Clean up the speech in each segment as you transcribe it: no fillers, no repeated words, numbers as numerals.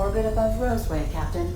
orbit above Roseway, Captain.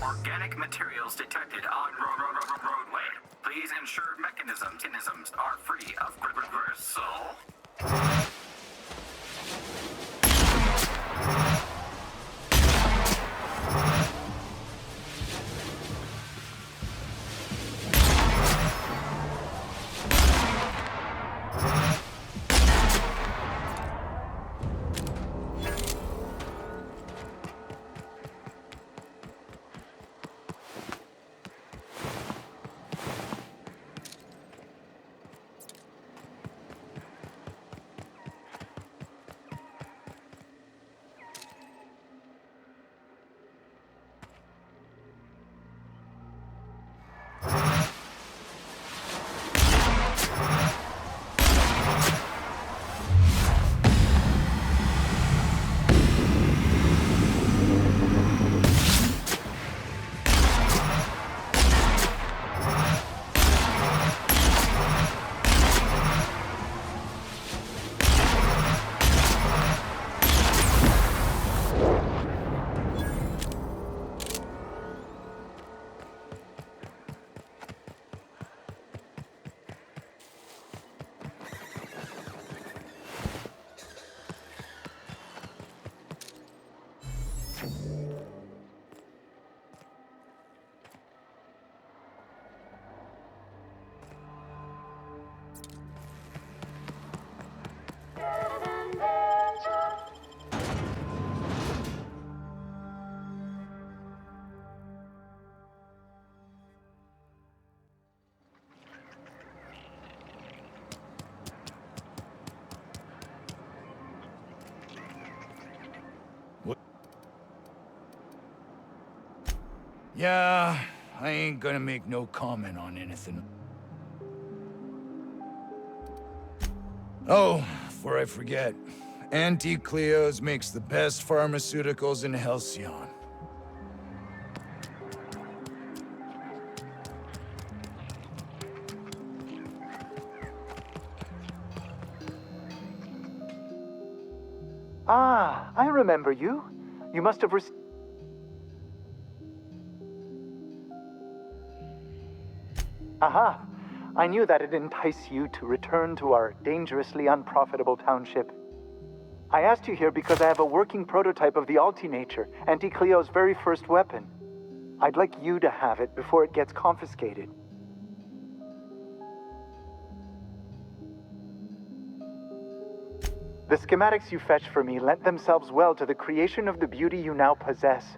Organic materials detected on roadway. Please ensure mechanisms are free of reversal. Yeah, I ain't gonna make no comment on anything. Oh, before I forget, Auntie Cleo's makes the best pharmaceuticals in Halcyon. Ah, I remember you. You must have received... Aha! I knew that'd entice you to return to our dangerously unprofitable township. I asked you here because I have a working prototype of the Altinature, Auntie Cleo's very first weapon. I'd like you to have it before it gets confiscated. The schematics you fetched for me lent themselves well to the creation of the beauty you now possess.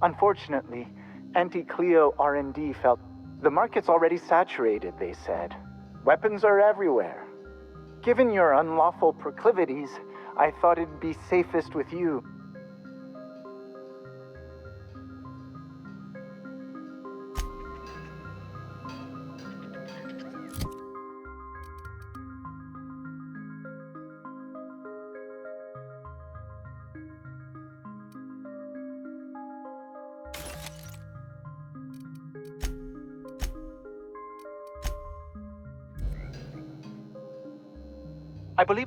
Unfortunately, Auntie Cleo R&D felt the market's already saturated, they said. Weapons are everywhere. Given your unlawful proclivities, I thought it'd be safest with you. I believe...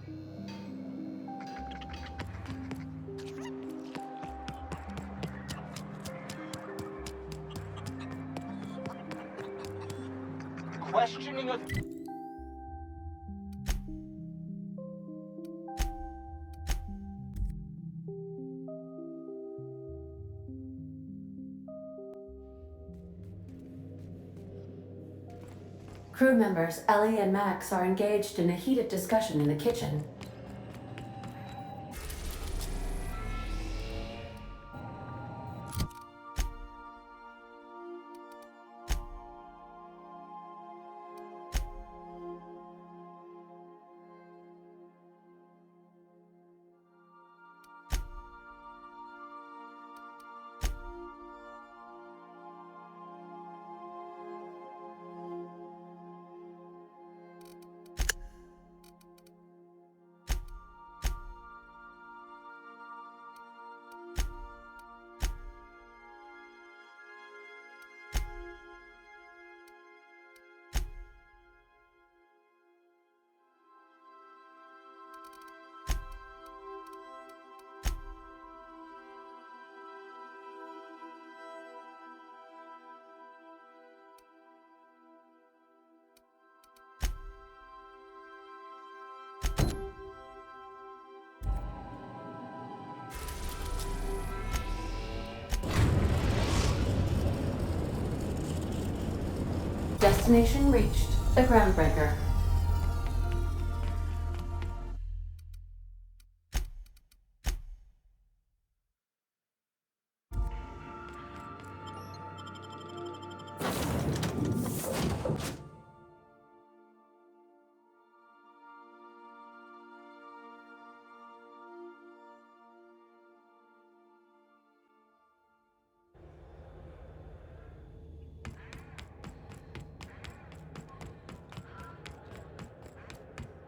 Questioning of... Crew members Ellie and Max are engaged in a heated discussion in the kitchen. Destination reached. The Groundbreaker.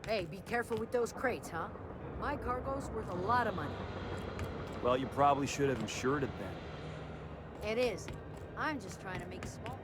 Hey, be careful with those crates, huh? My cargo's worth a lot of money. Well, you probably should have insured it then. It is. I'm just trying to make small...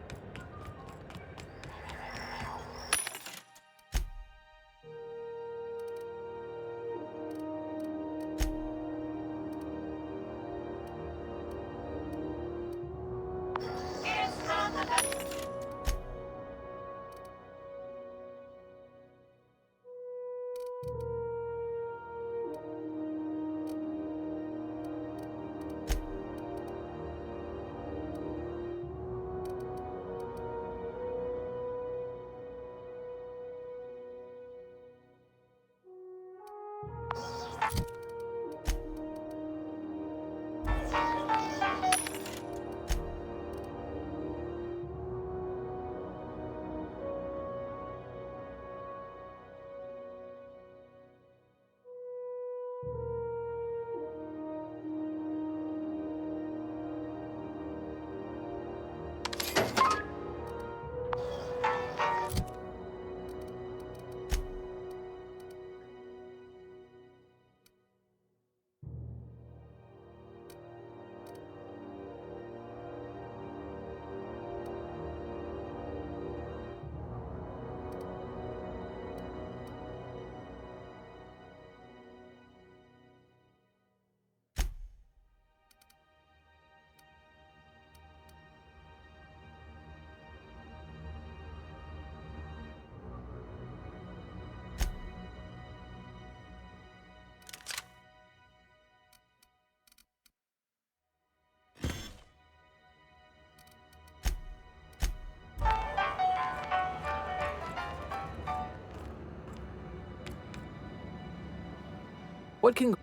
What can...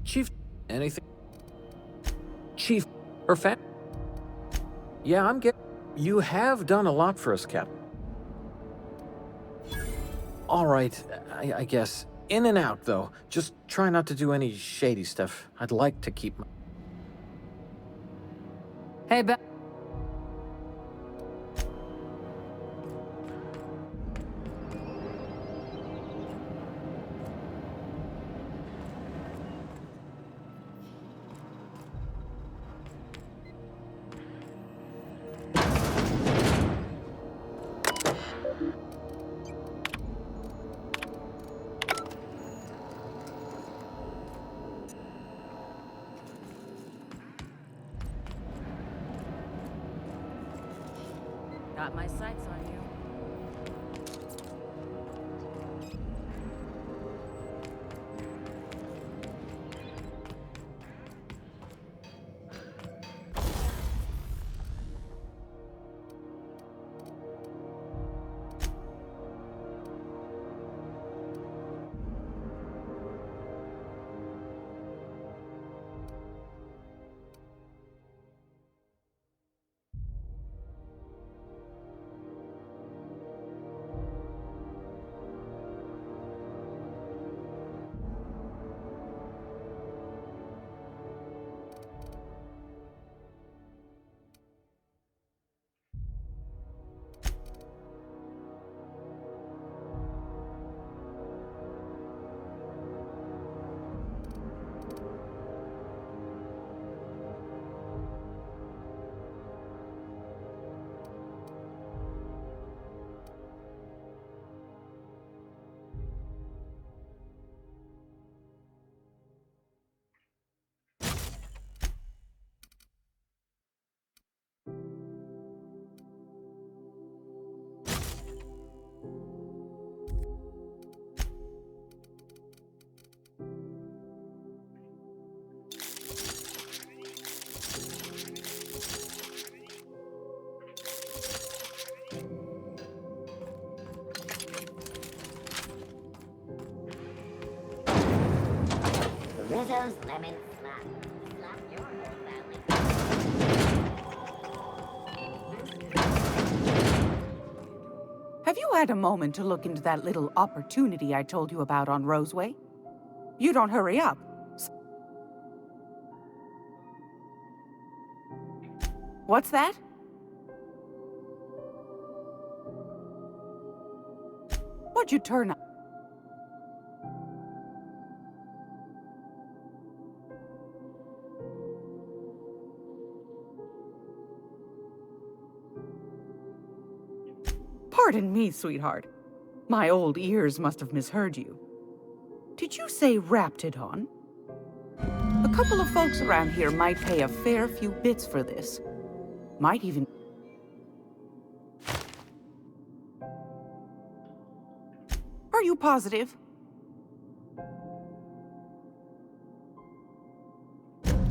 Chief... Anything? Chief... Her fam... Yeah, I'm getting... You have done a lot for us, Captain. All right, I guess. In and out, though. Just try not to do any shady stuff. I'd like to keep my... Hey, Beth. Got my sights on you. Rizzo's lemon slap. Slap your whole family. Have you had a moment to look into that little opportunity I told you about on Roseway? You don't hurry up. What's that? What'd you turn up? Pardon me, sweetheart. My old ears must have misheard you. Did you say Raptidon? A couple of folks around here might pay a fair few bits for this. Might even... Are you positive?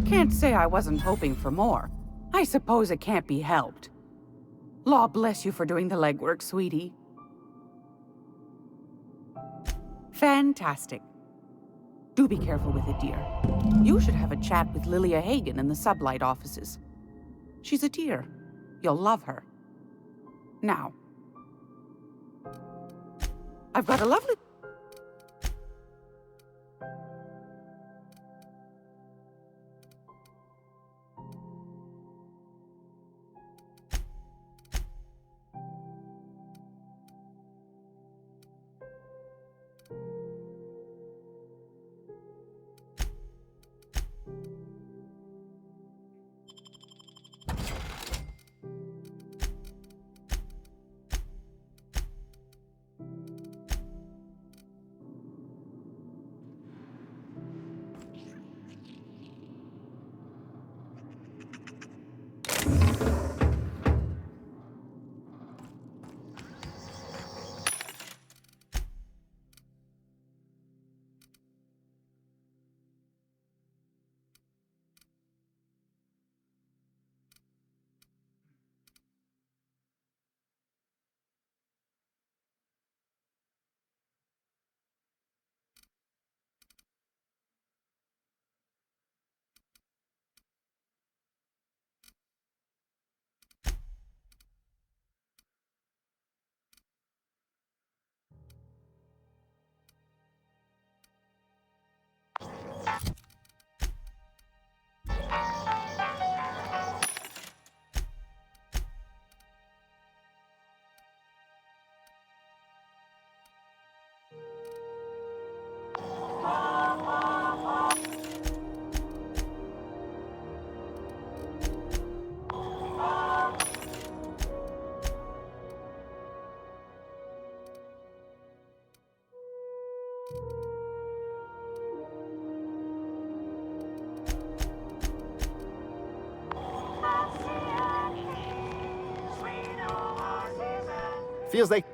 Can't say I wasn't hoping for more. I suppose it can't be helped. Law bless you for doing the legwork, sweetie. Fantastic. Do be careful with it, dear. You should have a chat with Lilia Hagen in the Sublight offices. She's a dear. You'll love her. Now, I've got a lovely... Feels like...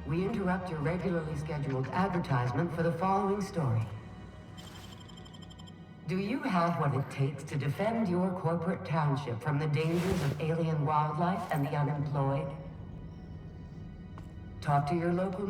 We interrupt your regularly scheduled advertisement for the following story. Do you have what it takes to defend your corporate township from the dangers of alien wildlife and the unemployed? Talk to your local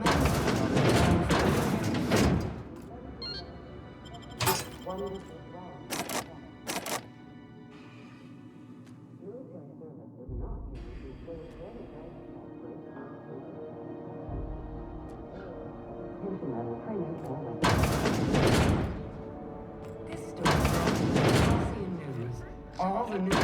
This story is news. All the news.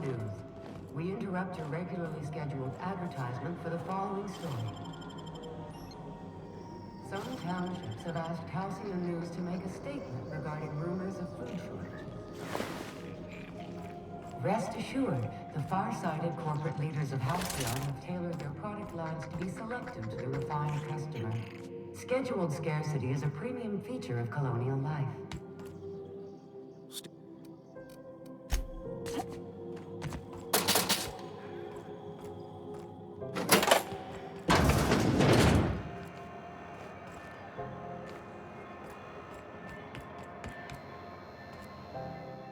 News. We interrupt your regularly scheduled advertisement for the following story. Some townships have asked Halcyon News to make a statement regarding rumors of food shortages. Rest assured, the far-sighted corporate leaders of Halcyon have tailored their product lines to be selective to the refined customer. Scheduled scarcity is a premium feature of colonial life.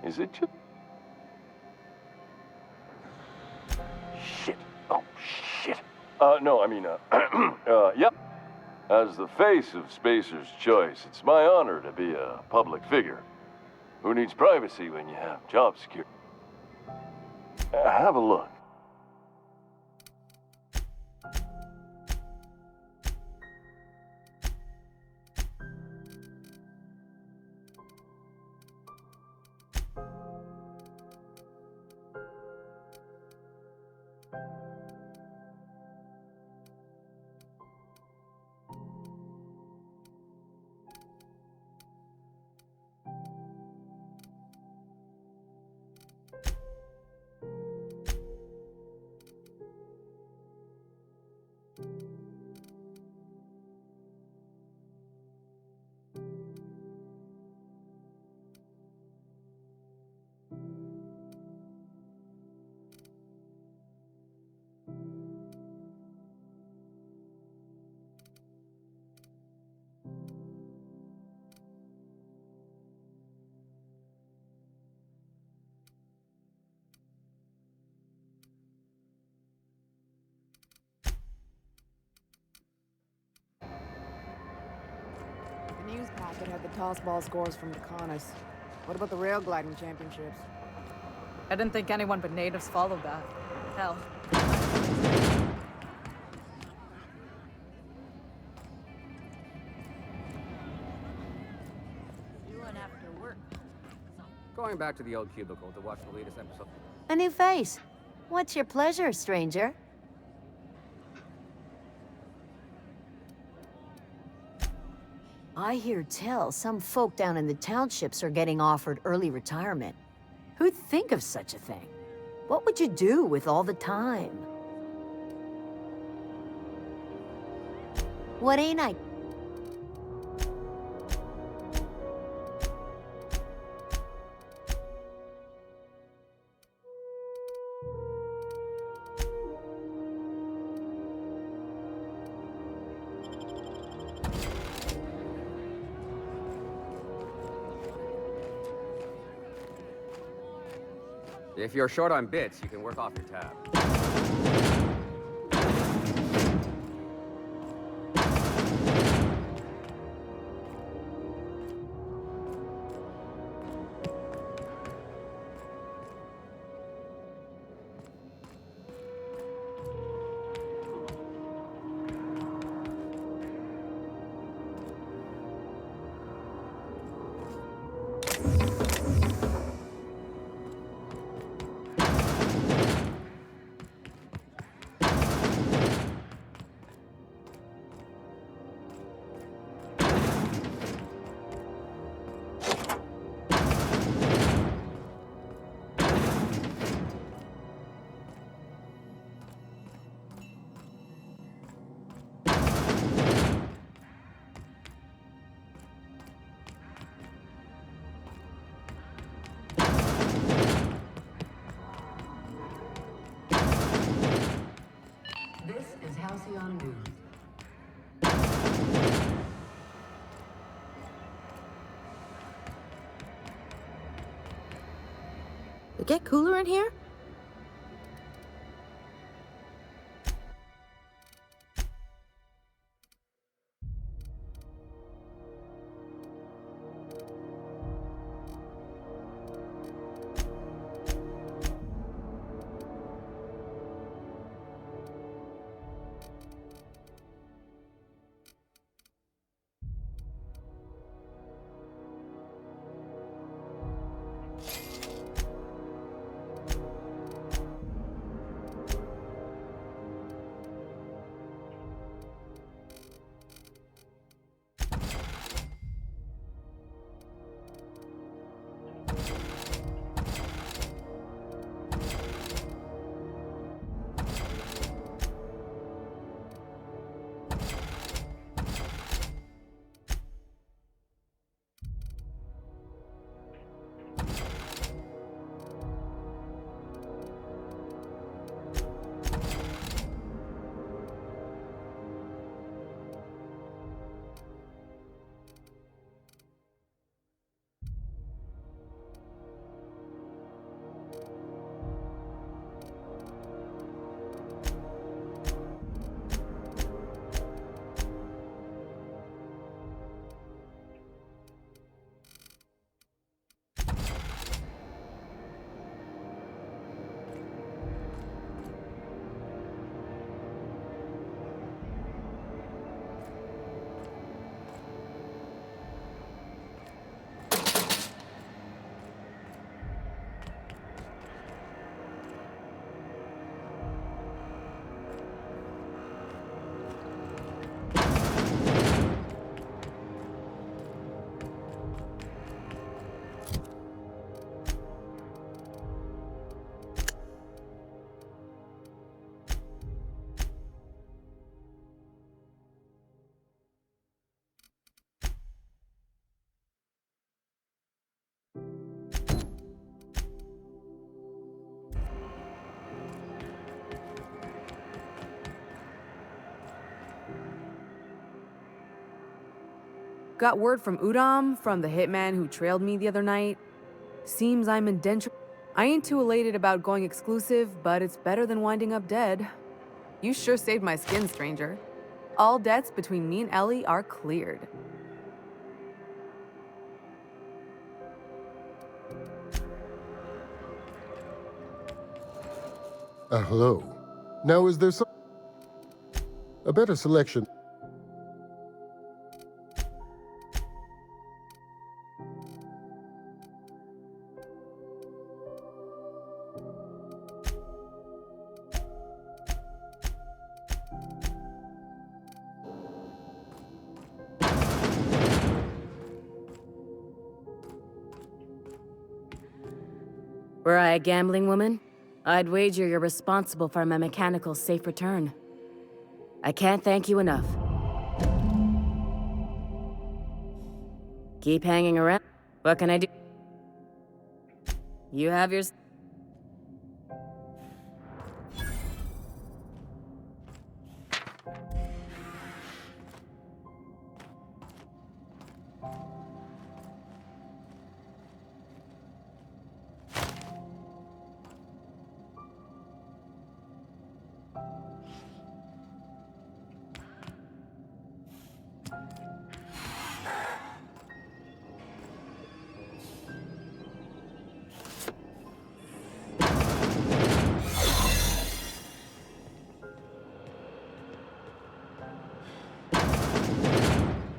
Is it just... Shit. Oh, shit. No, I mean, yep. As the face of Spacer's Choice, it's my honor to be a public figure. Who needs privacy when you have job security? Have a look. The news packet had the toss ball scores from the Connors. What about the rail gliding championships? I didn't think anyone but natives followed that. Hell. Going back to the old cubicle to watch the latest episode. A new face. What's your pleasure, stranger? I hear tell some folk down in the townships are getting offered early retirement. Who'd think of such a thing? What would you do with all the time? What ain't I? If you're short on bits, you can work off your tab. This is Halcyon News. It get cooler in here? Got word from Udam, from the hitman who trailed me the other night. Seems I'm indentured. I ain't too elated about going exclusive, but it's better than winding up dead. You sure saved my skin, stranger. All debts between me and Ellie are cleared. Hello. Now, is there a better selection? Were I a gambling woman, I'd wager you're responsible for my mechanical safe return. I can't thank you enough. Keep hanging around. What can I do? You have yours.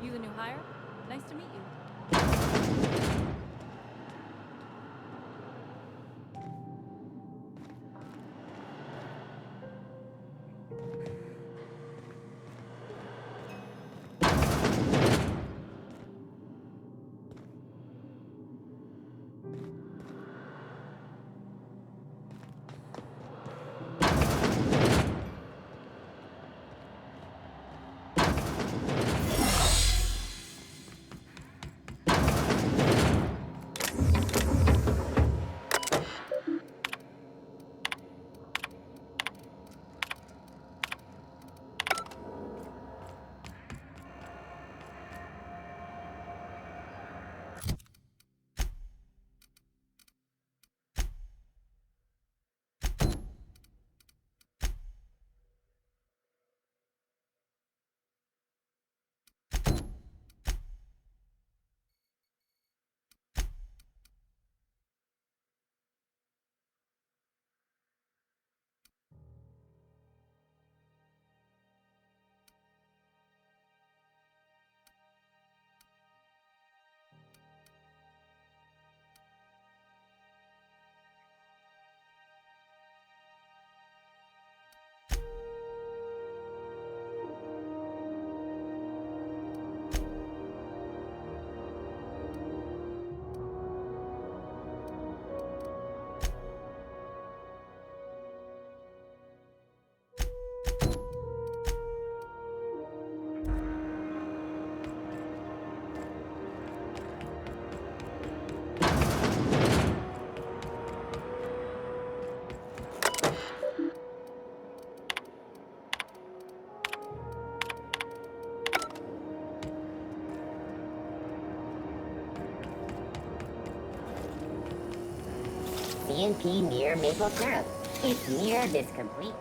You the new hire? Nice to meet you. CNP near maple syrup. It's near this complete...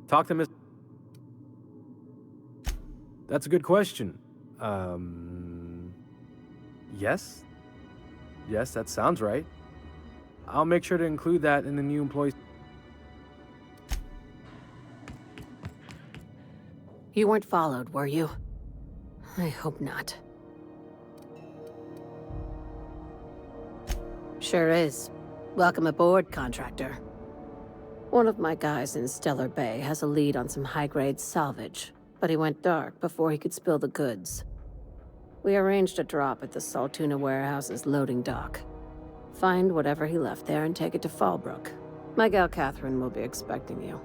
Talk to Miss... That's a good question. Yes? Yes, that sounds right. I'll make sure to include that in the new employees... You weren't followed, were you? I hope not. Sure is. Welcome aboard, contractor. One of my guys in Stellar Bay has a lead on some high-grade salvage, but he went dark before he could spill the goods. We arranged a drop at the Saltuna warehouse's loading dock. Find whatever he left there and take it to Fallbrook. My gal Catherine will be expecting you.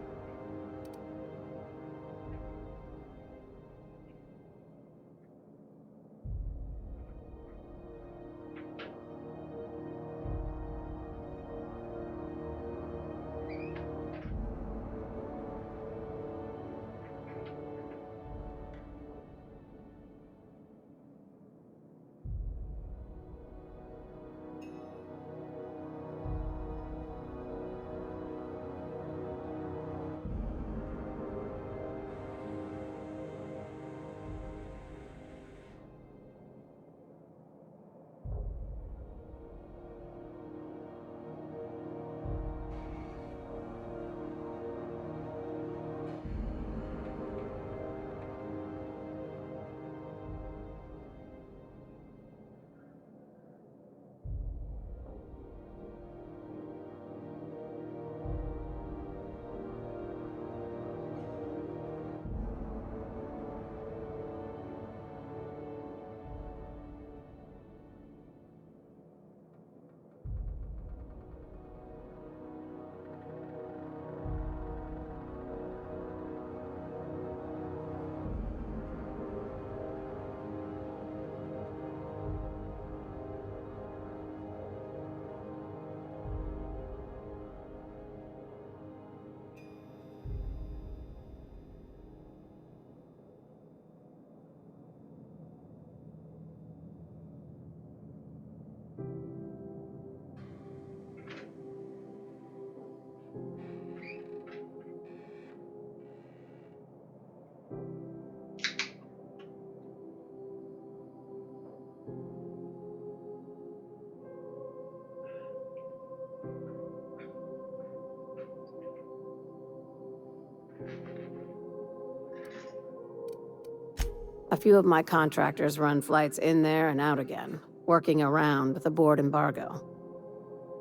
A few of my contractors run flights in there and out again, working around the board embargo.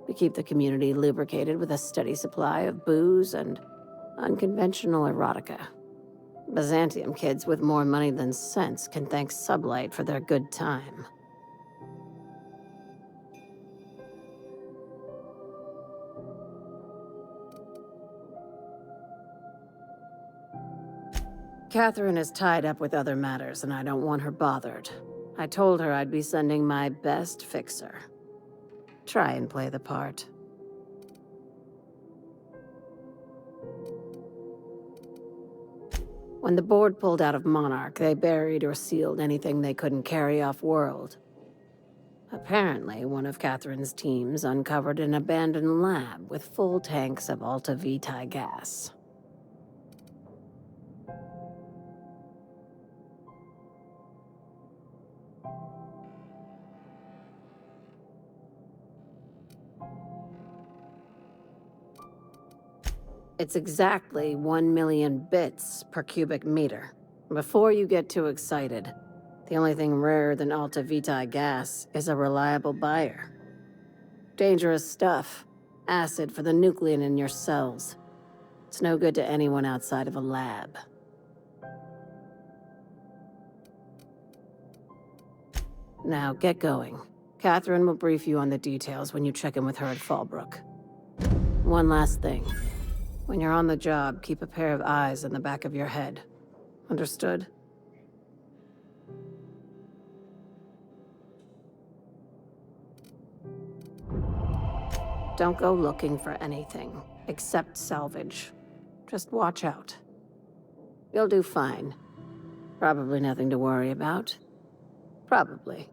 We keep the community lubricated with a steady supply of booze and unconventional erotica. Byzantium kids with more money than sense can thank Sublight for their good time. Catherine is tied up with other matters, and I don't want her bothered. I told her I'd be sending my best fixer. Try and play the part. When the board pulled out of Monarch, they buried or sealed anything they couldn't carry off-world. Apparently, one of Catherine's teams uncovered an abandoned lab with full tanks of Alta Vitae gas. It's exactly 1 million bits per cubic meter. Before you get too excited, the only thing rarer than Alta Vitae gas is a reliable buyer. Dangerous stuff. Acid for the nucleon in your cells. It's no good to anyone outside of a lab. Now, get going. Catherine will brief you on the details when you check in with her at Fallbrook. One last thing. When you're on the job, keep a pair of eyes in the back of your head. Understood? Don't go looking for anything, except salvage. Just watch out. You'll do fine. Probably nothing to worry about. Probably.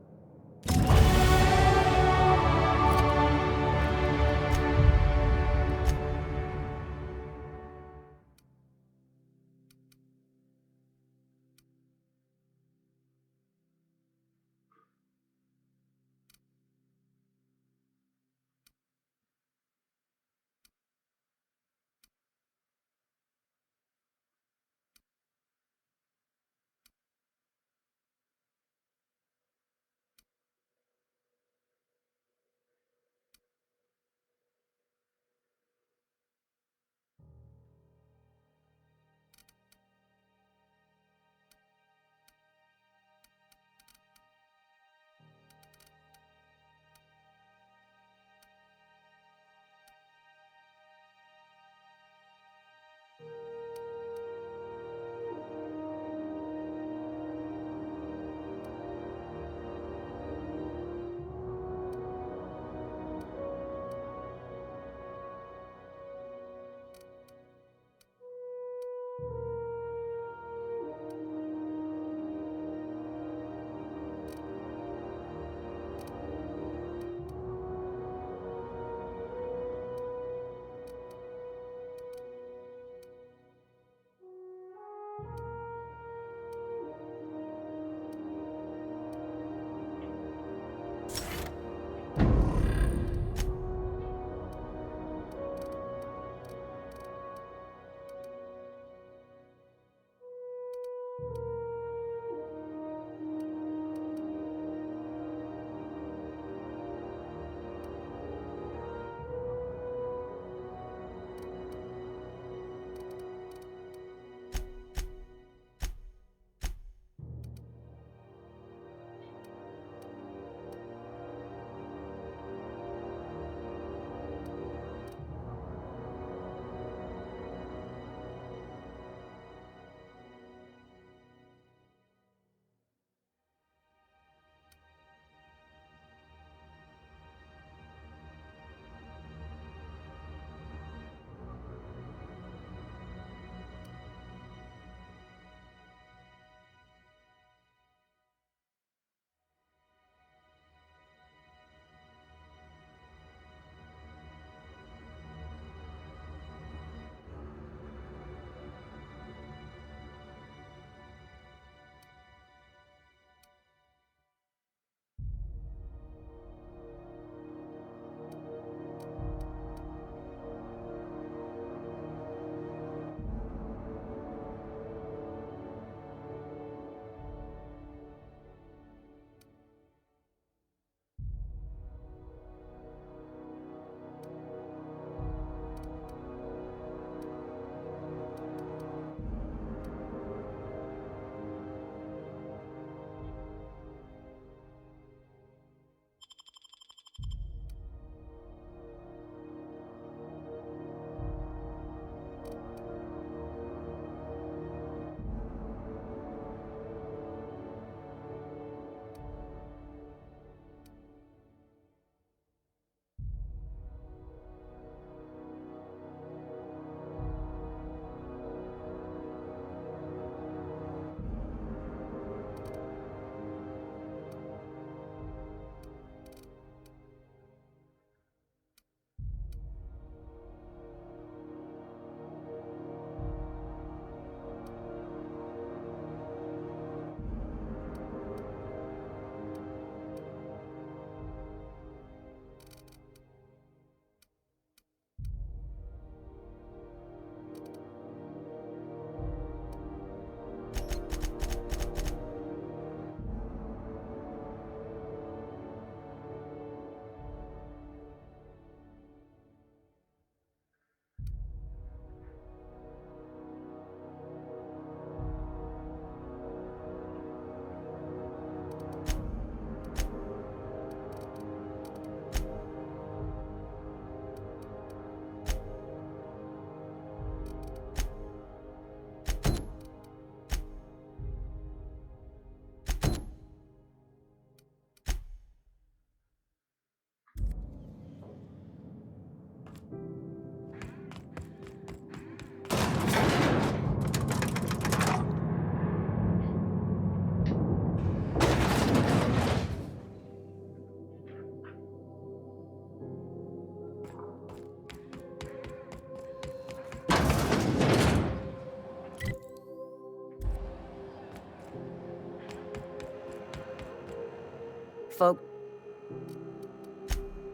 folk.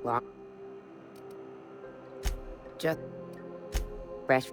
Well, just fresh.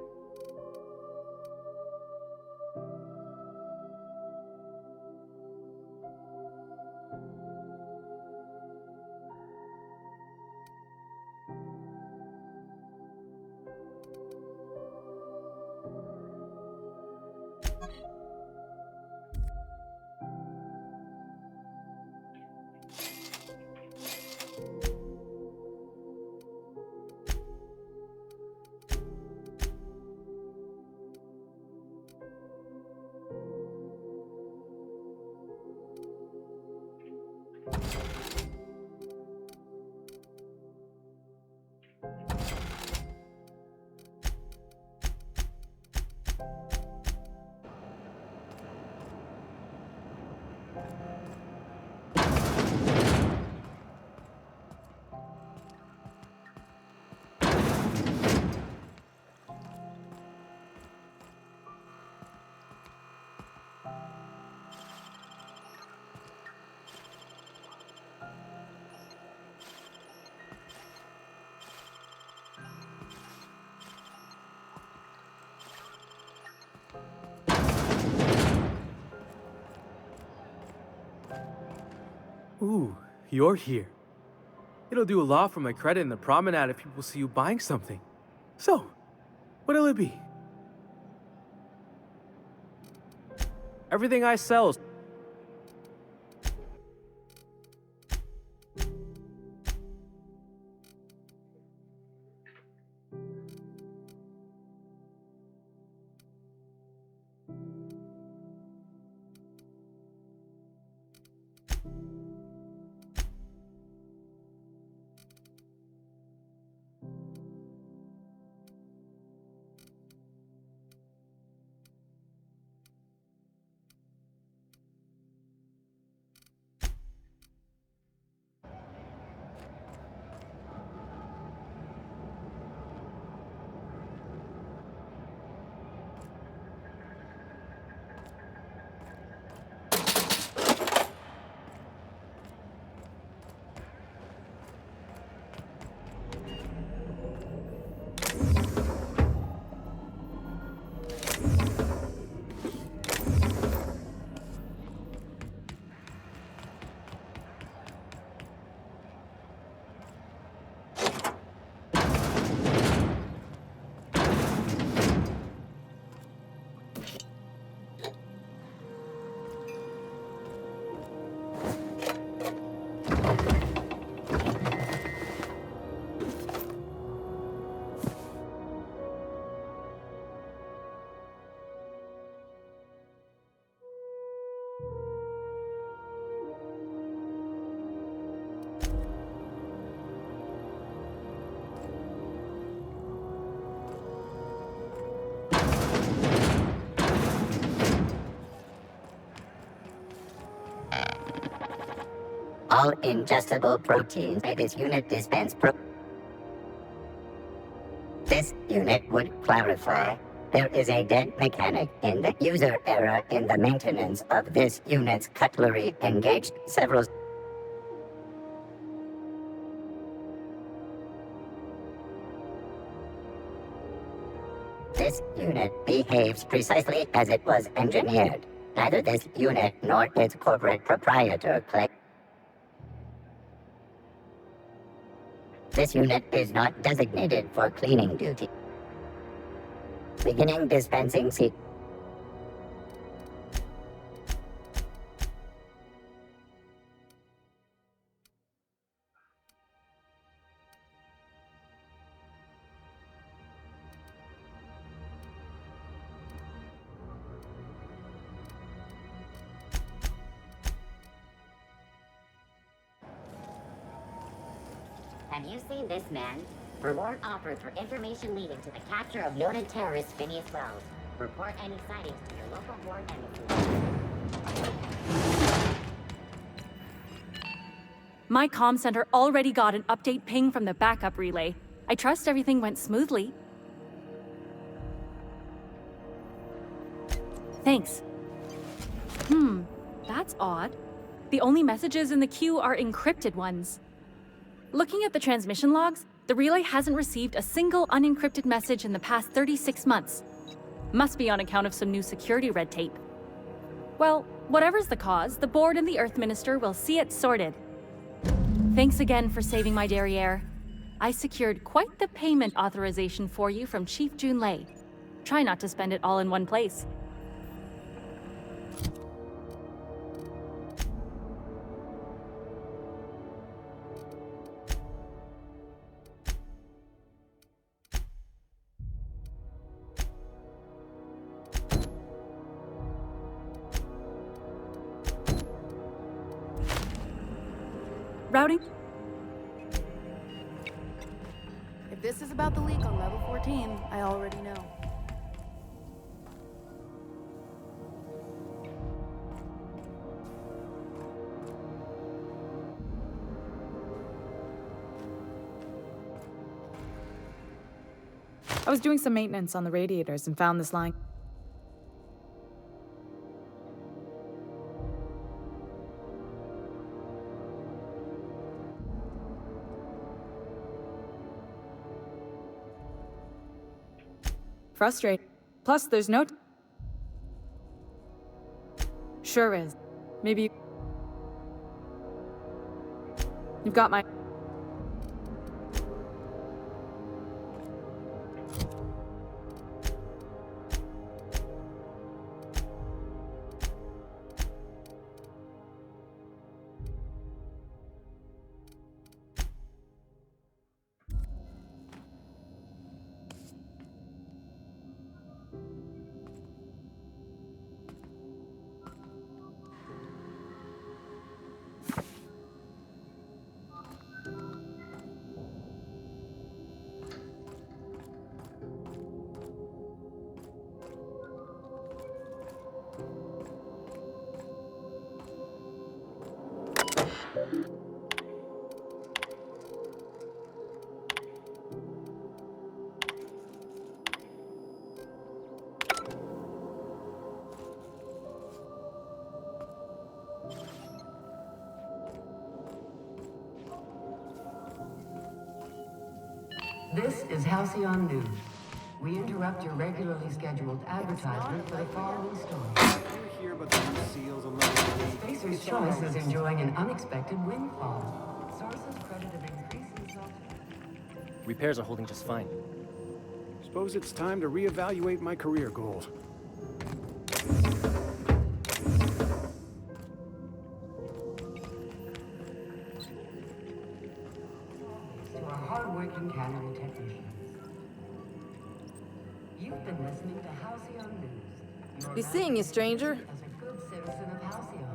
Ooh, you're here. It'll do a lot for my credit in the promenade if people see you buying something. So, what'll it be? Everything I sell is... All ingestible proteins by this unit dispense This unit would clarify. There is a dead mechanic in the user error in the maintenance of this unit's cutlery engaged several... This unit behaves precisely as it was engineered. Neither this unit nor its corporate proprietor claim. This unit is not designated for cleaning duty. Beginning dispensing seat. Have you seen this man? Reward offered for information leading to the capture of noted terrorist Phineas Wells. Report any sightings to your local ward embassy. My comm center already got an update ping from the backup relay. I trust everything went smoothly. Thanks. That's odd. The only messages in the queue are encrypted ones. Looking at the transmission logs, the relay hasn't received a single unencrypted message in the past 36 months. Must be on account of some new security red tape. Well, whatever's the cause, the board and the Earth Minister will see it sorted. Thanks again for saving my derriere. I secured quite the payment authorization for you from Chief Junlei. Try not to spend it all in one place. Routing? If this is about the leak on level 14, I already know. I was doing some maintenance on the radiators and found this line. Frustrating. Plus, there's no... Sure is. Maybe... You've got my... This is Halcyon News. We interrupt your regularly scheduled advertisement for the following story. Spacer's Choice is enjoying an unexpected windfall. Sources credit an increase in salt. Repairs are holding just fine. Suppose it's time to reevaluate my career goals. To our hard-working cannery technicians. You've been listening to Halcyon News. Be seeing you, stranger. As a good citizen of Halcyon.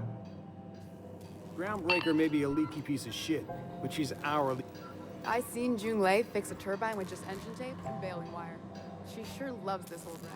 Groundbreaker may be a leaky piece of shit, but she's our... I seen Junlei fix a turbine with just engine tape and baling wire. She sure loves this old wreck.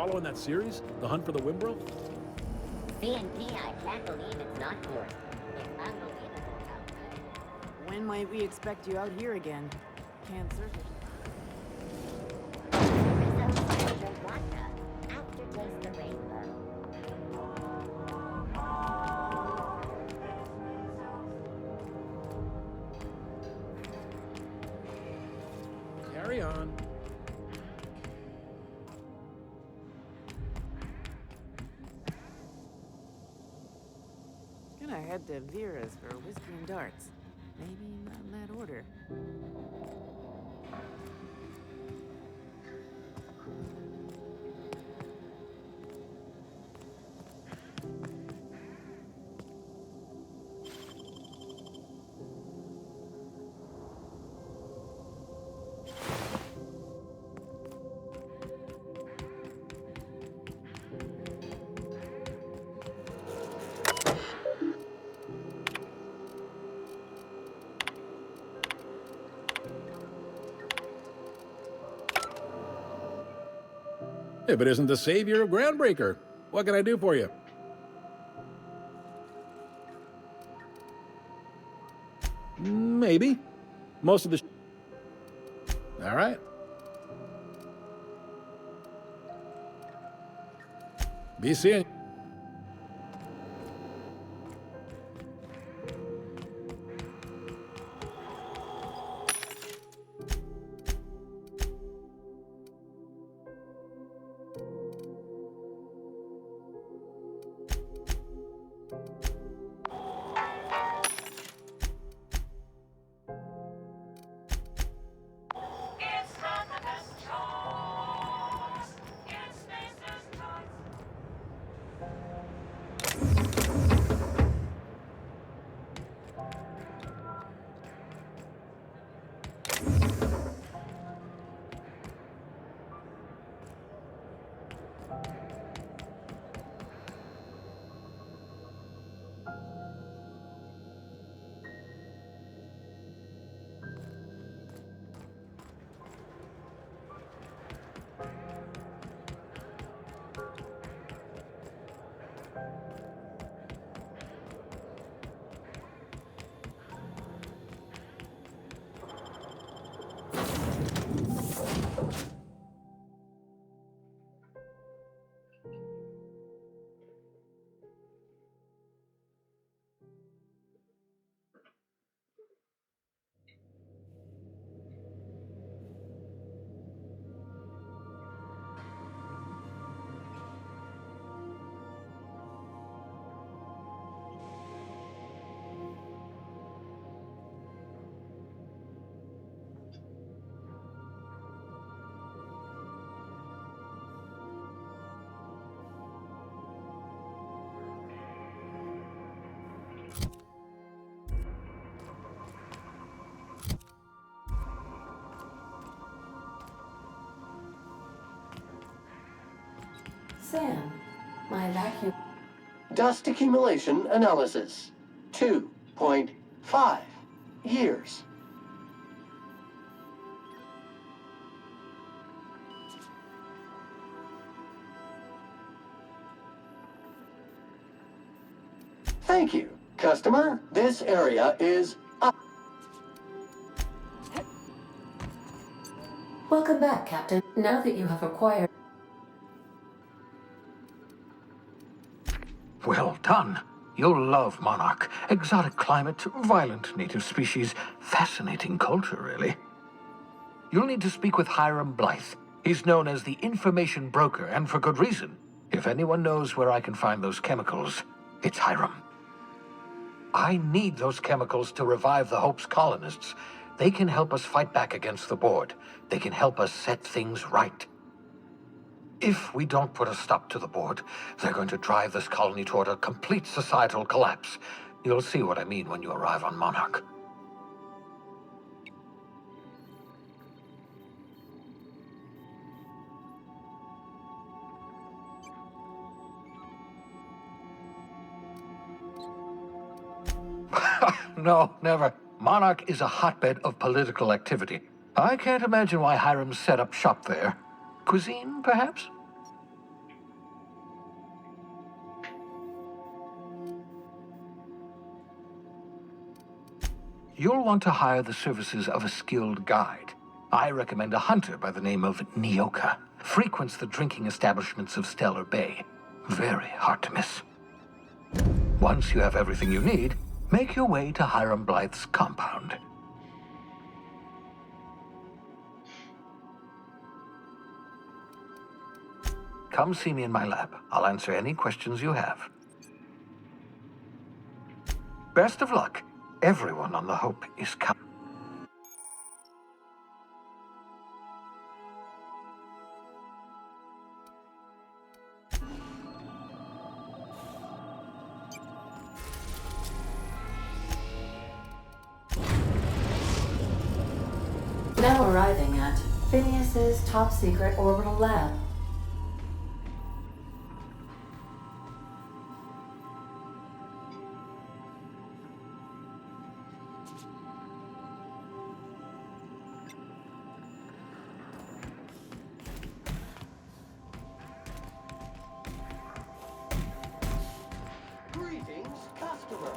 following that series? The Hunt for the Wimbro? CNP, I can't believe it's not yours. It's unbelievable how good. When might we expect you out here again? Can't search it. Drink vodka. Aftertaste the rainbow. Carry on. Gonna head to Vera's for whiskey and darts. Maybe not in that order. If it isn't the savior of Groundbreaker, what can I do for you? Maybe. Most of the... All right. Be seeing... Sam, my vacuum. Dust accumulation analysis. 2.5 years. Thank you. Customer, this area is up. Welcome back, Captain. Now that you have acquired... Well done. You'll love Monarch. Exotic climate, violent native species, fascinating culture, really. You'll need to speak with Hiram Blythe. He's known as the information broker, and for good reason. If anyone knows where I can find those chemicals, it's Hiram. I need those chemicals to revive the Hope's colonists. They can help us fight back against the Board. They can help us set things right. If we don't put a stop to the Board, they're going to drive this colony toward a complete societal collapse. You'll see what I mean when you arrive on Monarch. No, never. Monarch is a hotbed of political activity. I can't imagine why Hiram set up shop there. Cuisine, perhaps? you'll want to hire the services of a skilled guide. I recommend a hunter by the name of Nyoka. Frequents the drinking establishments of Stellar Bay. Very hard to miss. Once you have everything you need, make your way to Hiram Blythe's compound. Come see me in my lab. I'll answer any questions you have. Best of luck. Everyone on the Hope is coming. Now arriving at Phineas's top-secret orbital lab. Greetings, customer.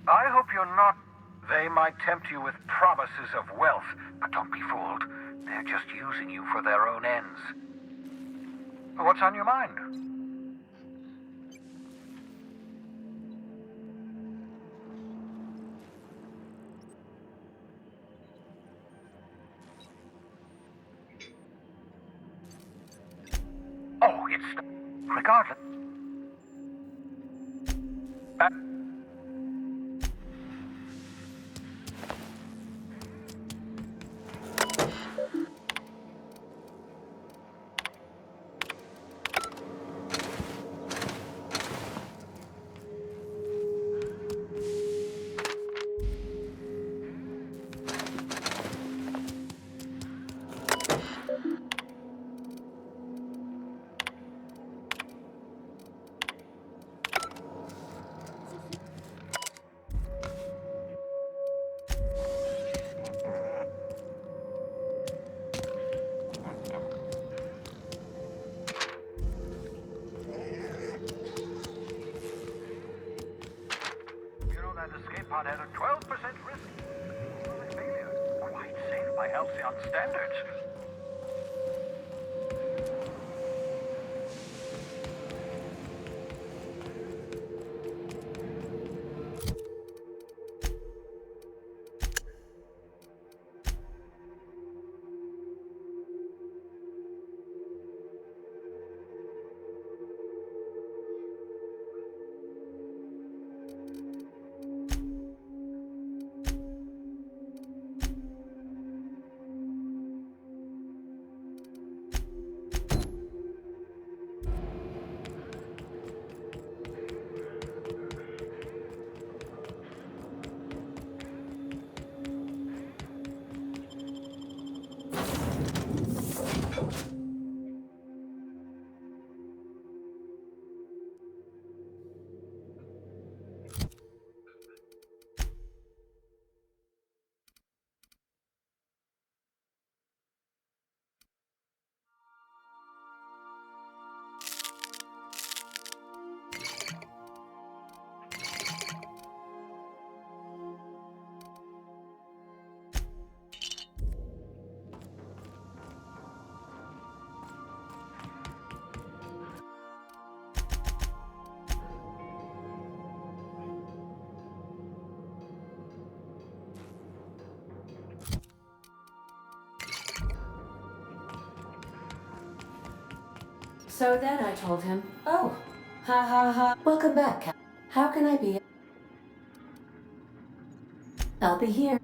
I hope you're not. They might tempt you with promises of wealth, but don't be fooled. They're just using you for their own ends. What's on your mind? Oh, it's... regardless. That escape pod had a 12% risk of failure. Quite safe by Halcyon standards. So then I told him, oh, ha ha ha, welcome back, Cap. How can I be? I'll be here.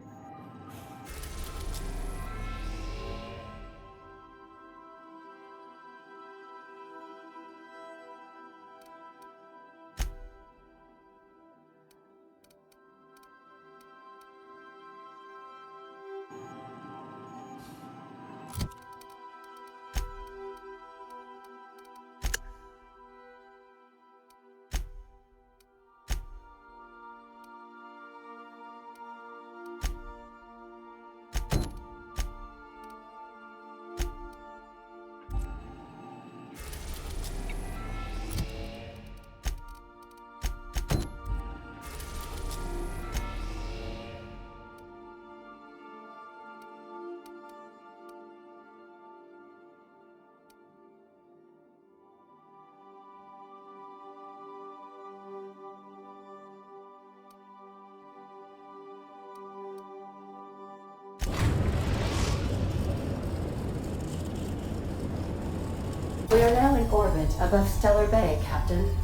We are now in orbit above Stellar Bay, Captain.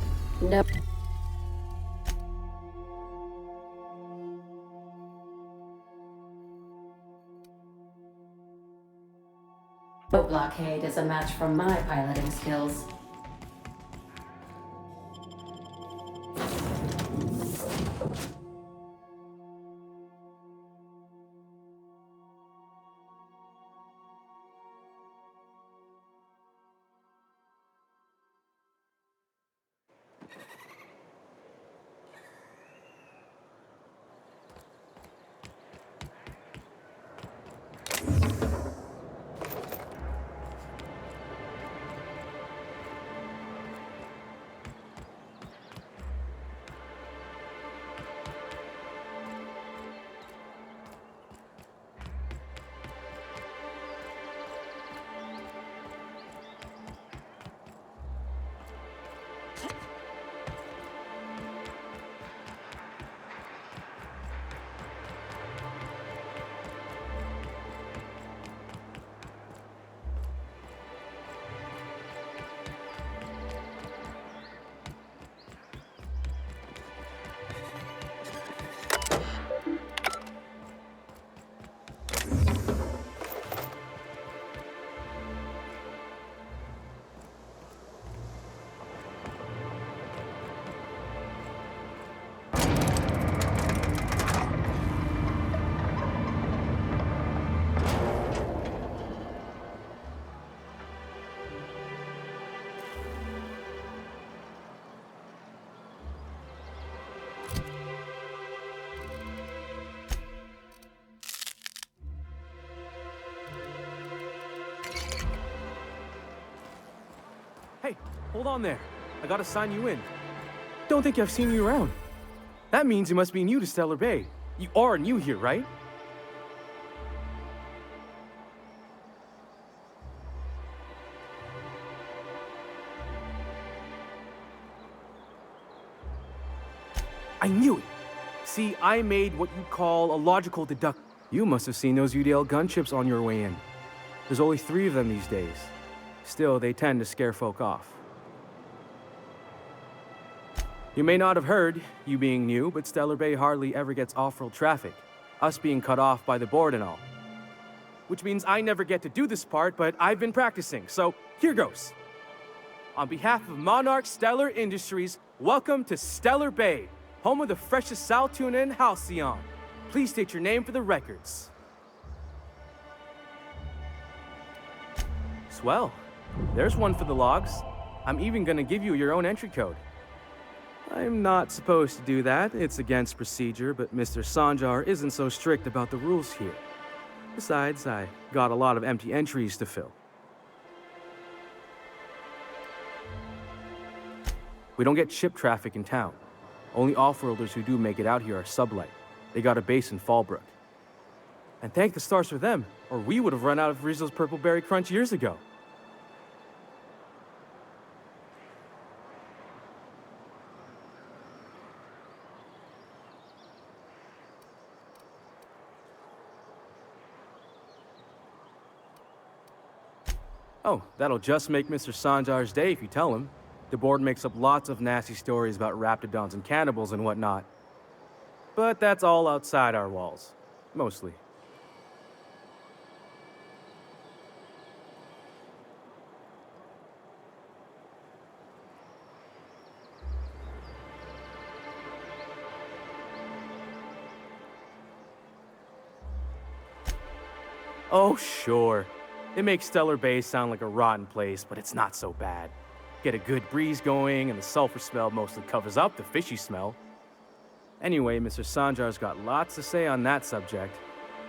No. No blockade is a match for my piloting skills. Hey, hold on there. I gotta sign you in. Don't think I've seen you around. That means you must be new to Stellar Bay. You are new here, right? I knew it! See, I made what you call a logical deduction. You must have seen those UDL gunships on your way in. There's only 3 of them these days. Still, they tend to scare folk off. You may not have heard, you being new, but Stellar Bay hardly ever gets off-road traffic, us being cut off by the board and all. Which means I never get to do this part, but I've been practicing, so here goes. On behalf of Monarch Stellar Industries, welcome to Stellar Bay, home of the freshest sal tuna in Halcyon. Please state your name for the records. Swell. There's one for the logs. I'm even gonna give you your own entry code. I'm not supposed to do that. It's against procedure, but Mr. Sanjar isn't so strict about the rules here. Besides, I got a lot of empty entries to fill. We don't get ship traffic in town. Only off-worlders who do make it out here are sublight. They got a base in Fallbrook. And thank the stars for them, or we would have run out of Rizzo's Purple Berry Crunch years ago. Oh, that'll just make Mr. Sanjar's day if you tell him. The board makes up lots of nasty stories about raptidons and cannibals and whatnot. But that's all outside our walls. Mostly. Oh, sure. It makes Stellar Bay sound like a rotten place, but it's not so bad. Get a good breeze going, and the sulfur smell mostly covers up the fishy smell. Anyway, Mr. Sanjar's got lots to say on that subject.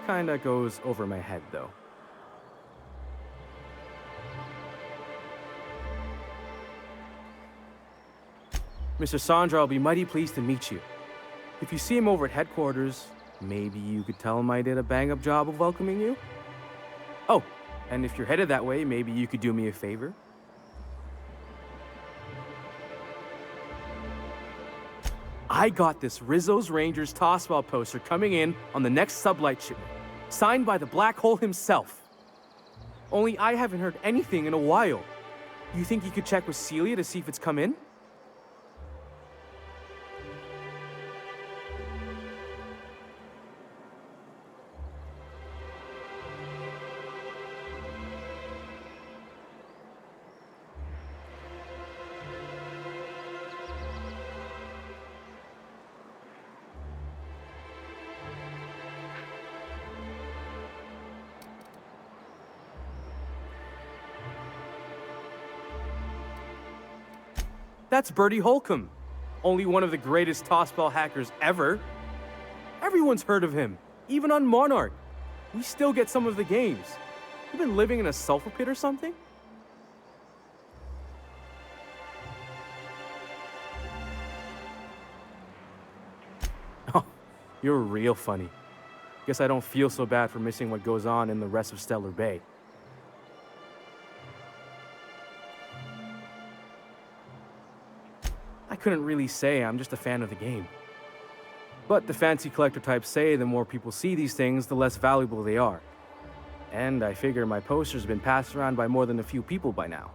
Kinda goes over my head, though. Mr. Sanjar will be mighty pleased to meet you. If you see him over at headquarters, maybe you could tell him I did a bang-up job of welcoming you? Oh, and if you're headed that way, maybe you could do me a favor? I got this Rizzo's Rangers tossball poster coming in on the next sublight shipment, signed by the Black Hole himself. Only I haven't heard anything in a while. You think you could check with Celia to see if it's come in? That's Bertie Holcomb, only one of the greatest tossball hackers ever. Everyone's heard of him, even on Monarch. We still get some of the games. You been living in a sulfur pit or something? Oh, you're real funny. Guess I don't feel so bad for missing what goes on in the rest of Stellar Bay. I couldn't really say, I'm just a fan of the game. But the fancy collector types say the more people see these things, the less valuable they are. And I figure my poster's been passed around by more than a few people by now.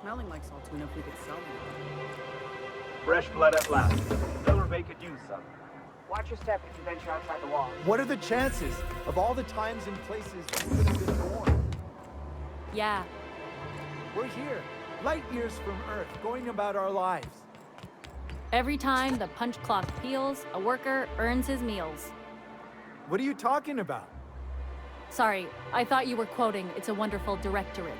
Smelling like Saltuna if we could sell them. Fresh blood at last. Stellar Bay could use some. Watch your step if you venture outside the wall. What are the chances of all the times and places you could have been born? Yeah. We're here, light years from Earth, going about our lives. Every time the punch clock peels, a worker earns his meals. What are you talking about? Sorry, I thought you were quoting It's a Wonderful Directorate.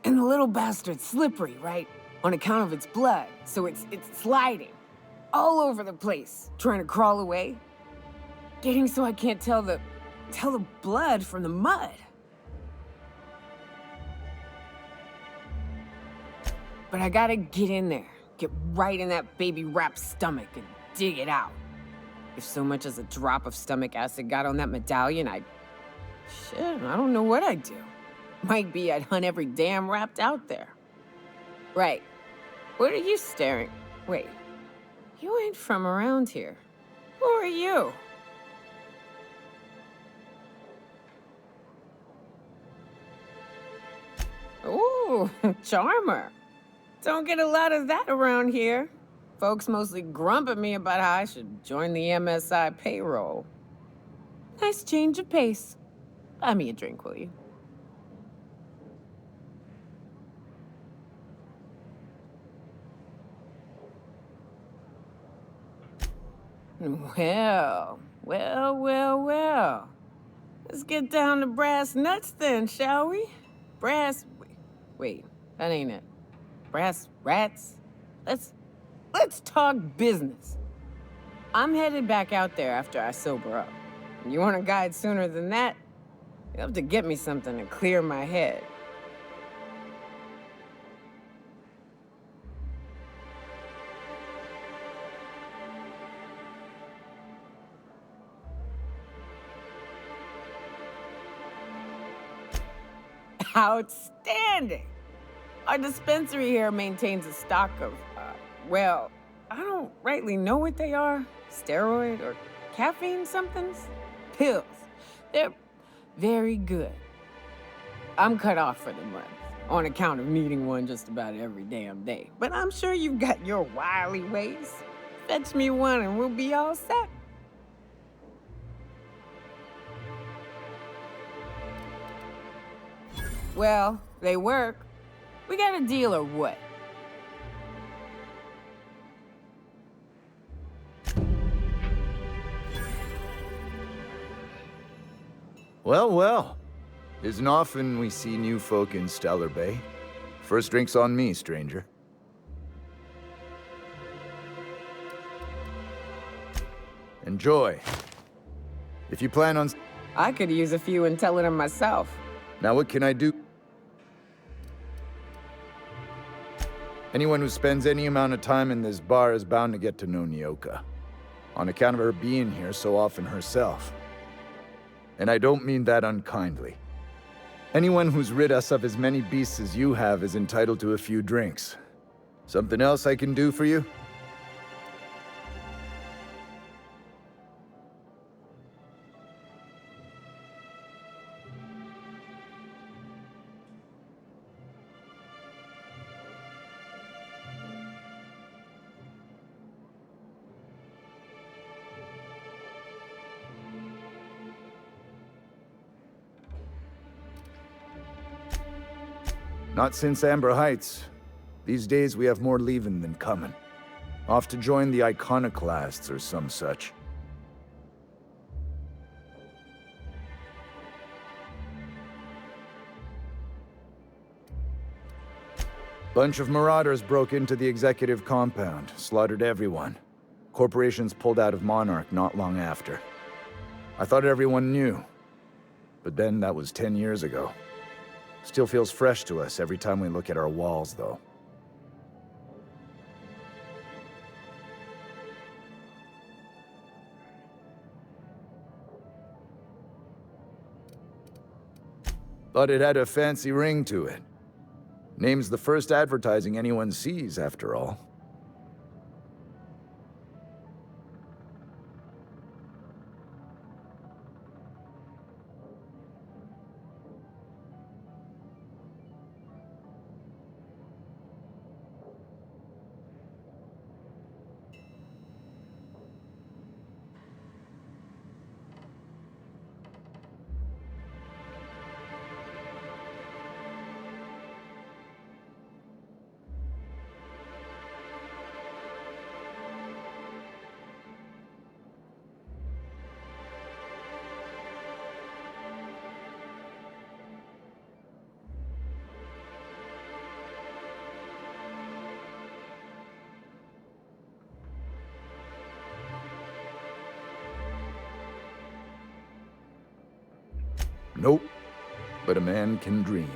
And the little bastard's slippery, right? On account of its blood, so it's sliding all over the place, trying to crawl away. Getting so I can't tell the blood from the mud. But I gotta get in there, get right in that baby rap's stomach and dig it out. If so much as a drop of stomach acid got on that medallion, shit, I don't know what I'd do. Might be I'd hunt every damn rapt out there. Right. What are you staring? Wait. You ain't from around here. Who are you? Ooh, charmer. Don't get a lot of that around here. Folks mostly grump at me about how I should join the MSI payroll. Nice change of pace. Buy me a drink, will you? Well. Let's get down to brass nuts then, shall we? Wait, that ain't it. Brass rats? Let's talk business. I'm headed back out there after I sober up. You want a guide sooner than that? You'll have to get me something to clear my head. Outstanding! Our dispensary here maintains a stock of, well, I don't rightly know what they are. Steroid or caffeine somethings? Pills. They're very good. I'm cut off for the month, on account of needing one just about every damn day. But I'm sure you've got your wily ways. Fetch me one and we'll be all set. Well, they work. We got a deal or what? Well. Isn't often we see new folk in Stellar Bay. First drink's on me, stranger. Enjoy. If you plan on... I could use a few and tell them myself. Now what can I do? Anyone who spends any amount of time in this bar is bound to get to know Nyoka, on account of her being here so often herself. And I don't mean that unkindly. Anyone who's rid us of as many beasts as you have is entitled to a few drinks. Something else I can do for you? Not since Amber Heights. These days we have more leaving than coming. Off to join the Iconoclasts or some such. Bunch of marauders broke into the executive compound, slaughtered everyone. Corporations pulled out of Monarch not long after. I thought everyone knew. But then that was 10 years ago. Still feels fresh to us every time we look at our walls, though. But it had a fancy ring to it. Name's the first advertising anyone sees, after all. Nope, but a man can dream.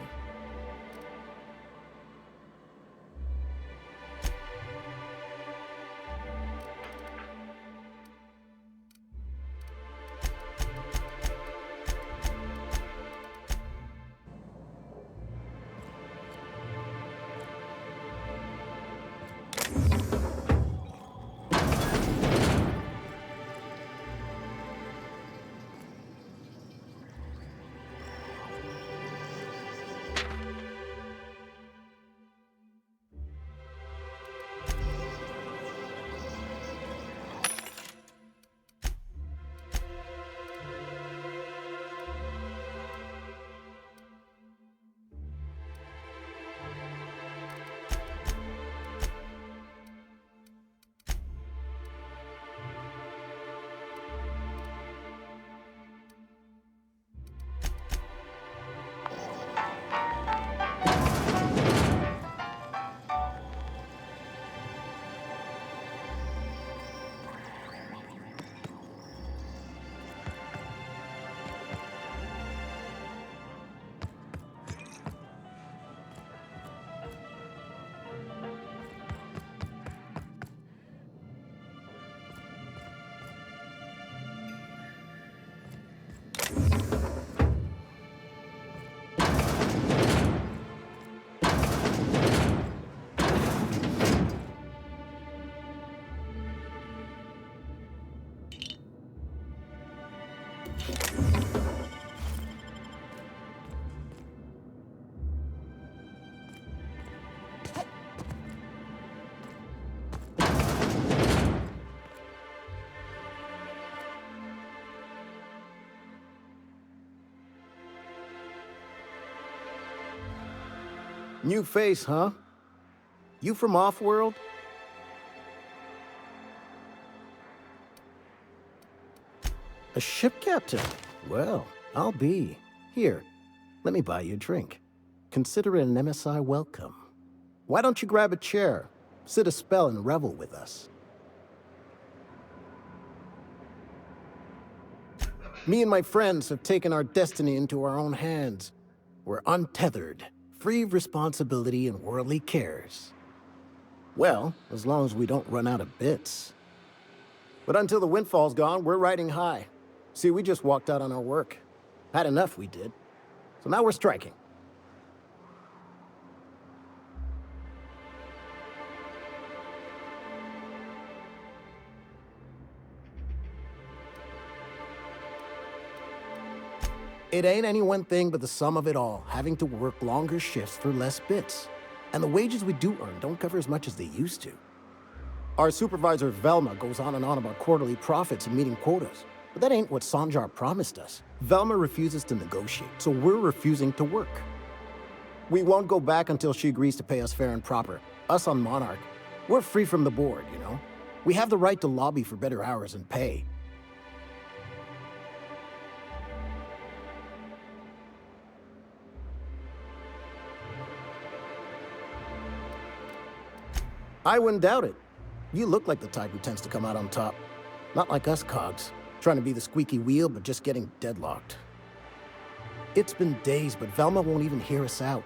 New face, huh? You from off-world? A ship captain? Well, I'll be. Here, let me buy you a drink. Consider it an MSI welcome. Why don't you grab a chair, sit a spell and revel with us? Me and my friends have taken our destiny into our own hands. We're untethered, free of responsibility and worldly cares. Well, as long as we don't run out of bits. But until the windfall's gone, we're riding high. See, we just walked out on our work. Had enough, we did. So now we're striking. It ain't any one thing but the sum of it all, having to work longer shifts for less bits. And the wages we do earn don't cover as much as they used to. Our supervisor, Velma, goes on and on about quarterly profits and meeting quotas. But that ain't what Sanjar promised us. Velma refuses to negotiate, so we're refusing to work. We won't go back until she agrees to pay us fair and proper. Us on Monarch, we're free from the board, you know? We have the right to lobby for better hours and pay. I wouldn't doubt it. You look like the type who tends to come out on top. Not like us cogs, trying to be the squeaky wheel but just getting deadlocked. It's been days, but Velma won't even hear us out.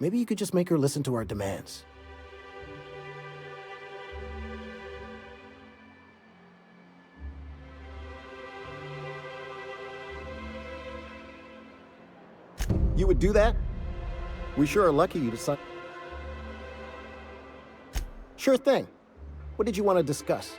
Maybe you could just make her listen to our demands. You would do that? We sure are lucky you decided. Sure thing. What did you want to discuss?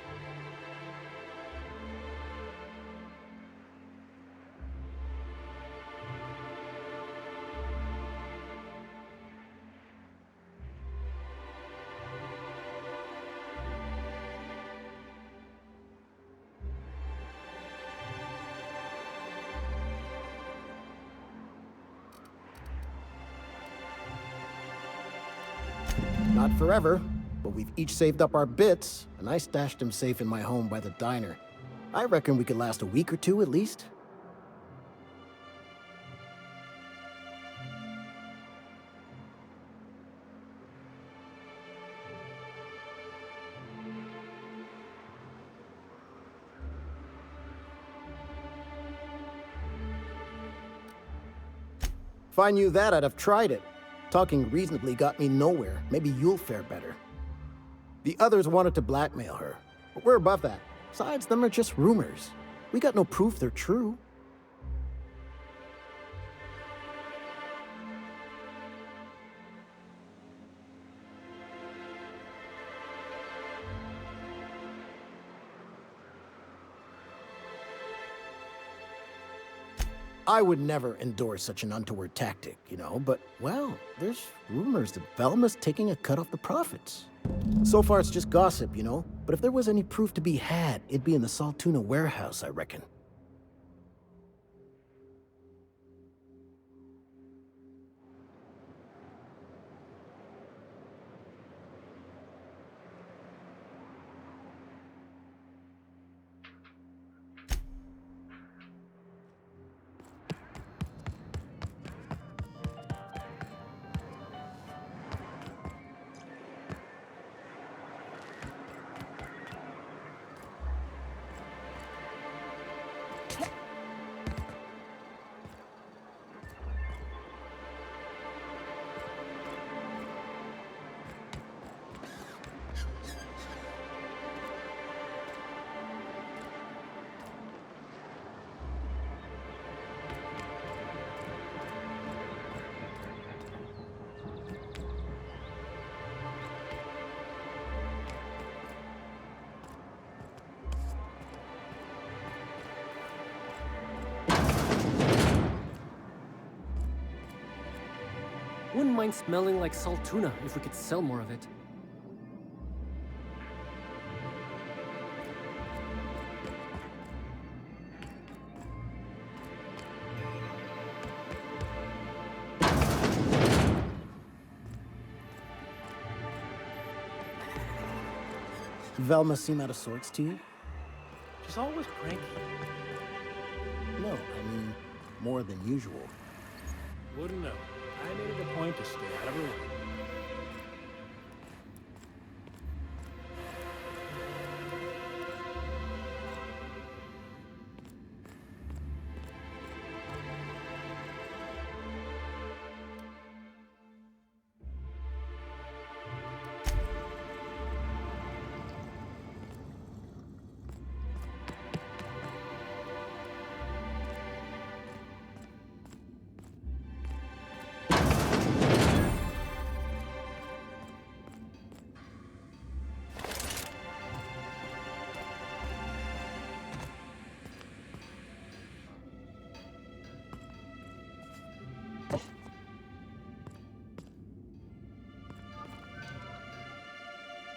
Not forever. But we've each saved up our bits, and I stashed them safe in my home by the diner. I reckon we could last a week or two at least. If I knew that, I'd have tried it. Talking reasonably got me nowhere. Maybe you'll fare better. The others wanted to blackmail her, but we're above that. Besides, them are just rumors. We got no proof they're true. I would never endorse such an untoward tactic, you know, but, well, there's rumors that Velma's taking a cut off the profits. So far, it's just gossip, you know, but if there was any proof to be had, it'd be in the Saltuna warehouse, I reckon. Wouldn't mind smelling like salt tuna if we could sell more of it. Velma seem out of sorts to you? She's always cranky. No, I mean, more than usual. Wouldn't know. I made it a point to stay out of her way.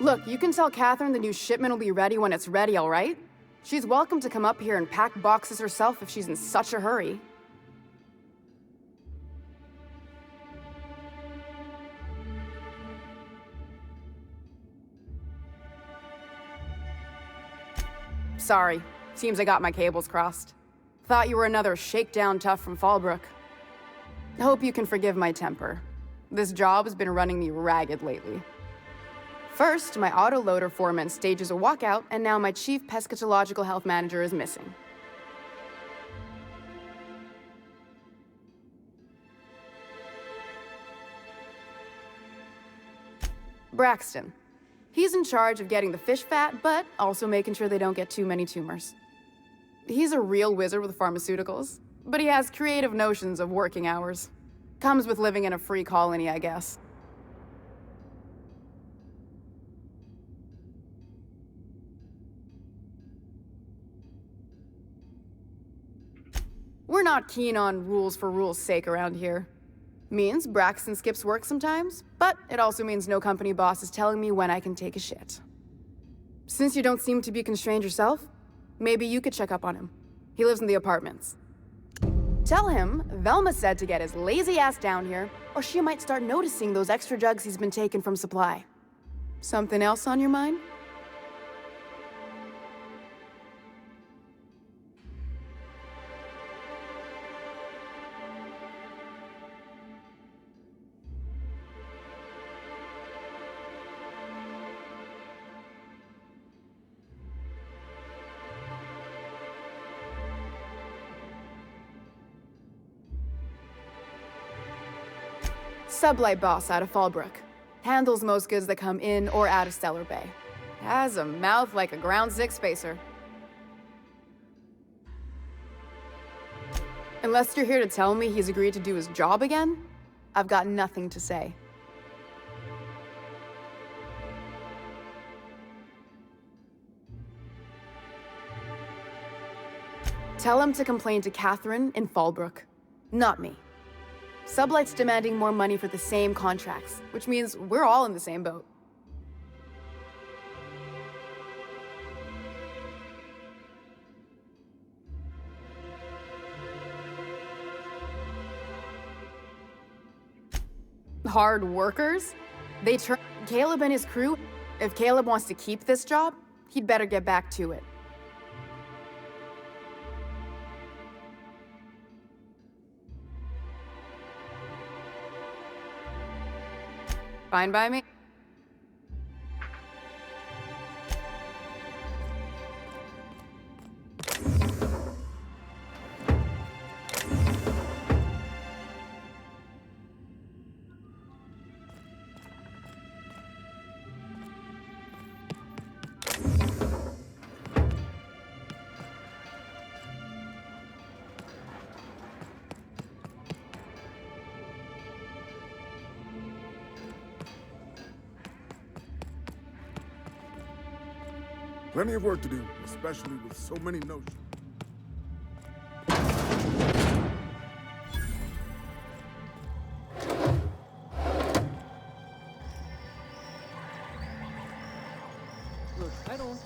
Look, you can tell Catherine the new shipment will be ready when it's ready, all right? She's welcome to come up here and pack boxes herself if she's in such a hurry. Sorry. Seems I got my cables crossed. Thought you were another shakedown tough from Fallbrook. Hope you can forgive my temper. This job has been running me ragged lately. First, my autoloader foreman stages a walkout, and now my chief pescatological health manager is missing. Braxton. He's in charge of getting the fish fat, but also making sure they don't get too many tumors. He's a real wizard with pharmaceuticals, but he has creative notions of working hours. Comes with living in a free colony, I guess. We're not keen on rules for rules' sake around here. Means Braxton skips work sometimes, but it also means no company boss is telling me when I can take a shit. Since you don't seem to be constrained yourself, maybe you could check up on him. He lives in the apartments. Tell him Velma said to get his lazy ass down here, or she might start noticing those extra jugs he's been taking from supply. Something else on your mind? Sublight boss out of Fallbrook. Handles most goods that come in or out of Stellar Bay. Has a mouth like a Ground Six spacer. Unless you're here to tell me he's agreed to do his job again, I've got nothing to say. Tell him to complain to Catherine in Fallbrook, not me. Sublight's demanding more money for the same contracts, which means we're all in the same boat. Hard workers? They turn Caleb and his crew. If Caleb wants to keep this job, he'd better get back to it. Fine by me. Plenty of work to do, especially with so many notions. Look, I don't...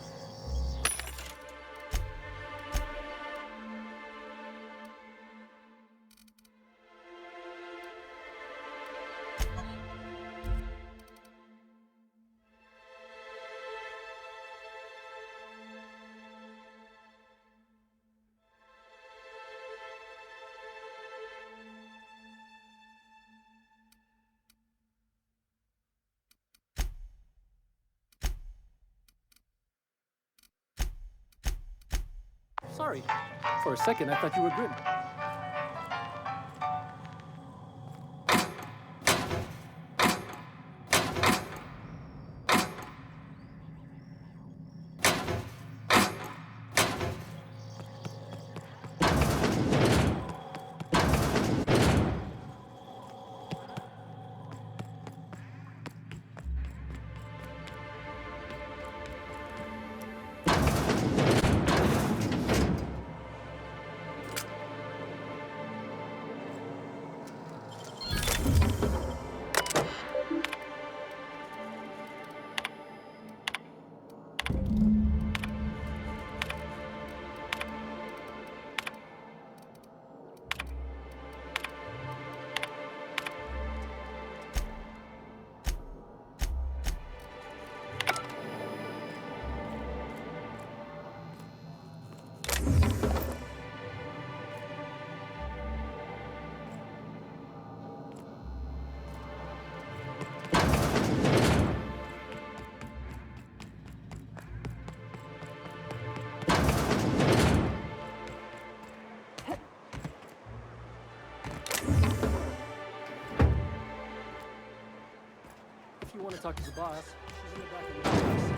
Sorry. For a second, I thought you were Grim. If you want to talk to the boss, she's in the back of the house.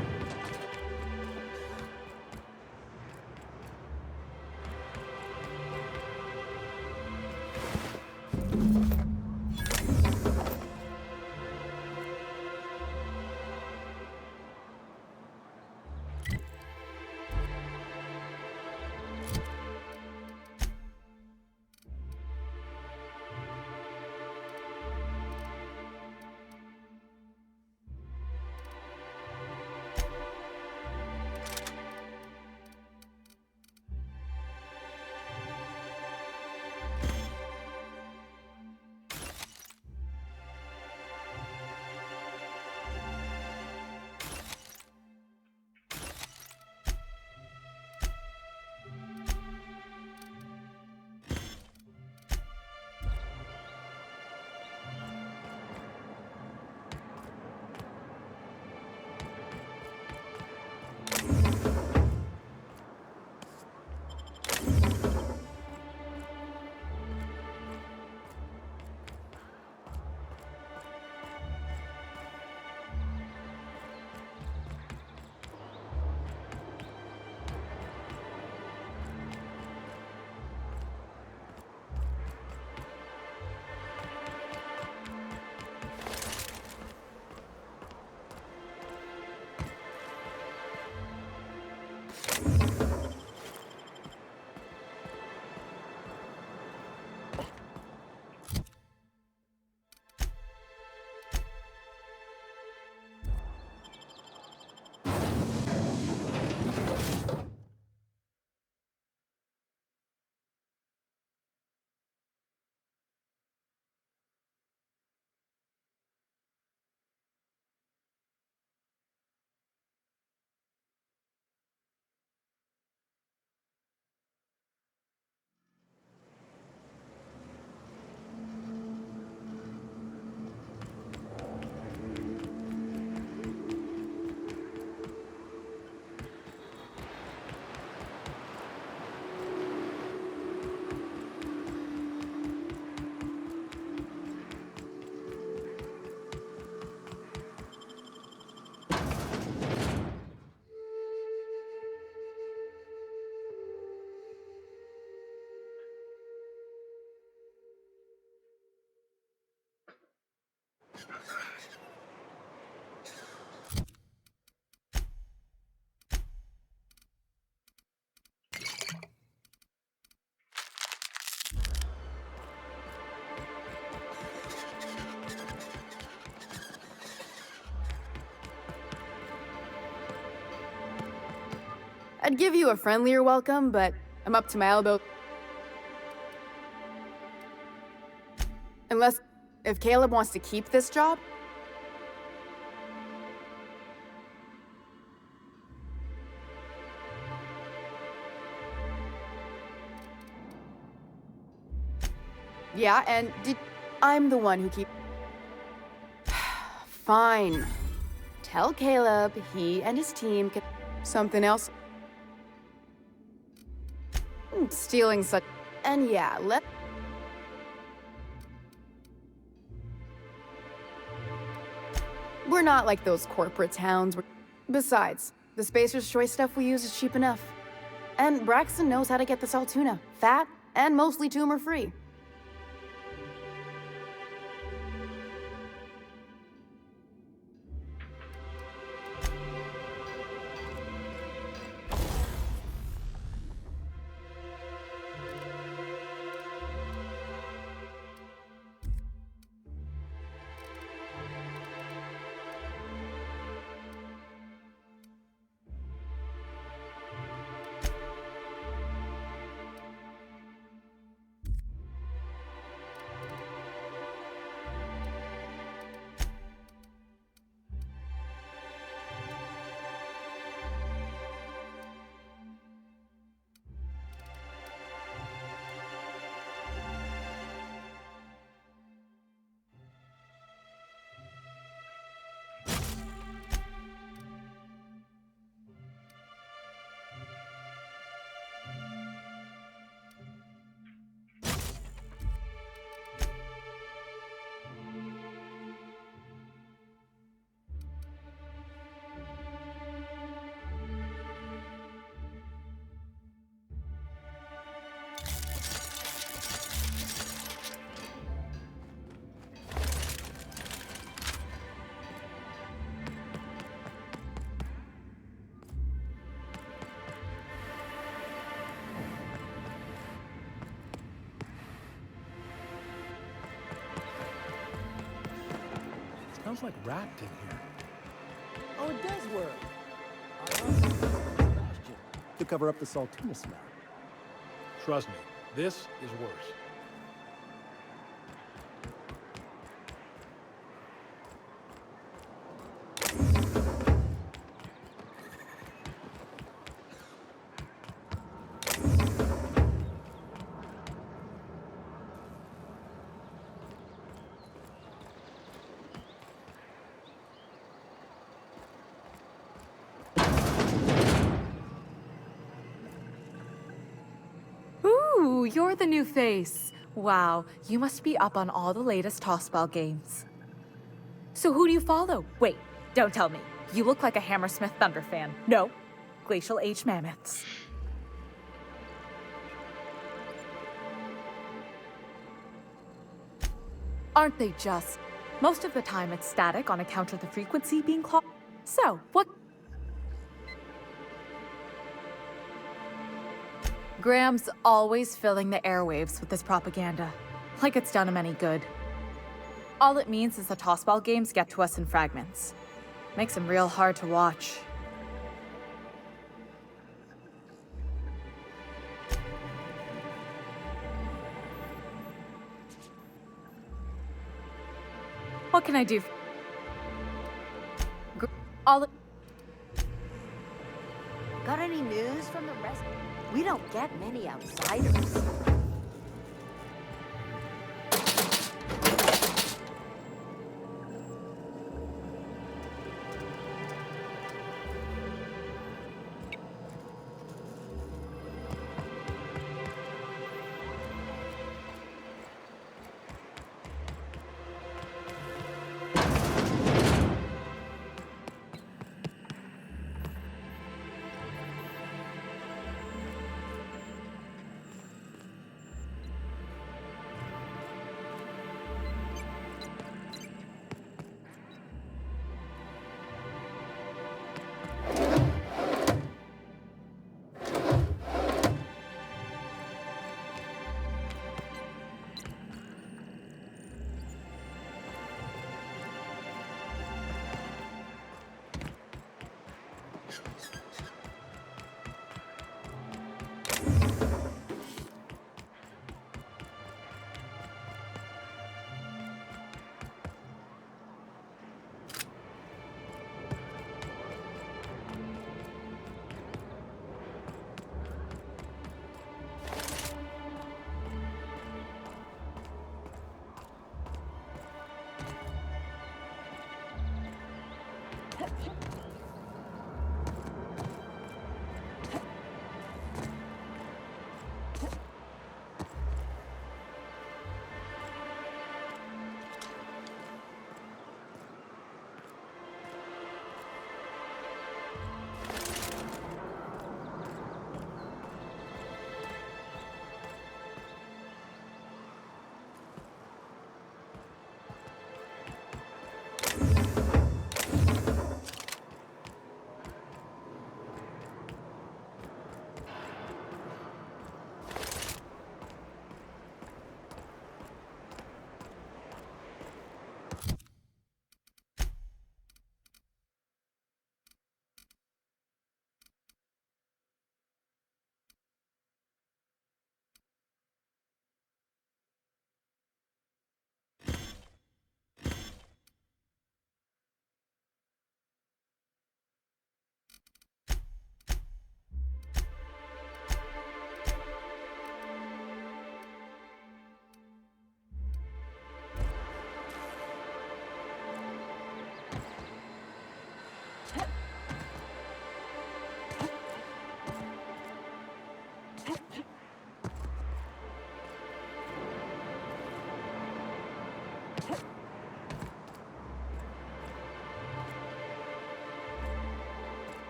I'd give you a friendlier welcome, but I'm up to my elbow. Unless, if Caleb wants to keep this job. Yeah, and I'm the one who keep. Fine. Tell Caleb he and his team can. Something else. Stealing such. And yeah, we're not like those corporate towns. Besides, the Spacer's Choice stuff we use is cheap enough. And Braxton knows how to get the Saltuna. Fat, and mostly tumor-free. Smells like wrapped in here. Oh, it does work. To cover up the Saltuna smell. Trust me, this is worse. Ooh, you're the new face. Wow, you must be up on all the latest tossball games. So who do you follow? Wait, don't tell me. You look like a Hammersmith Thunder fan. No, Glacial Age Mammoths. Aren't they just? Most of the time it's static on account of the frequency being clogged. So, what? Graham's always filling the airwaves with this propaganda, like it's done him any good. All it means is the tossball games get to us in fragments. Makes them real hard to watch. What can I do? Got any news from the rest? We don't get many outsiders.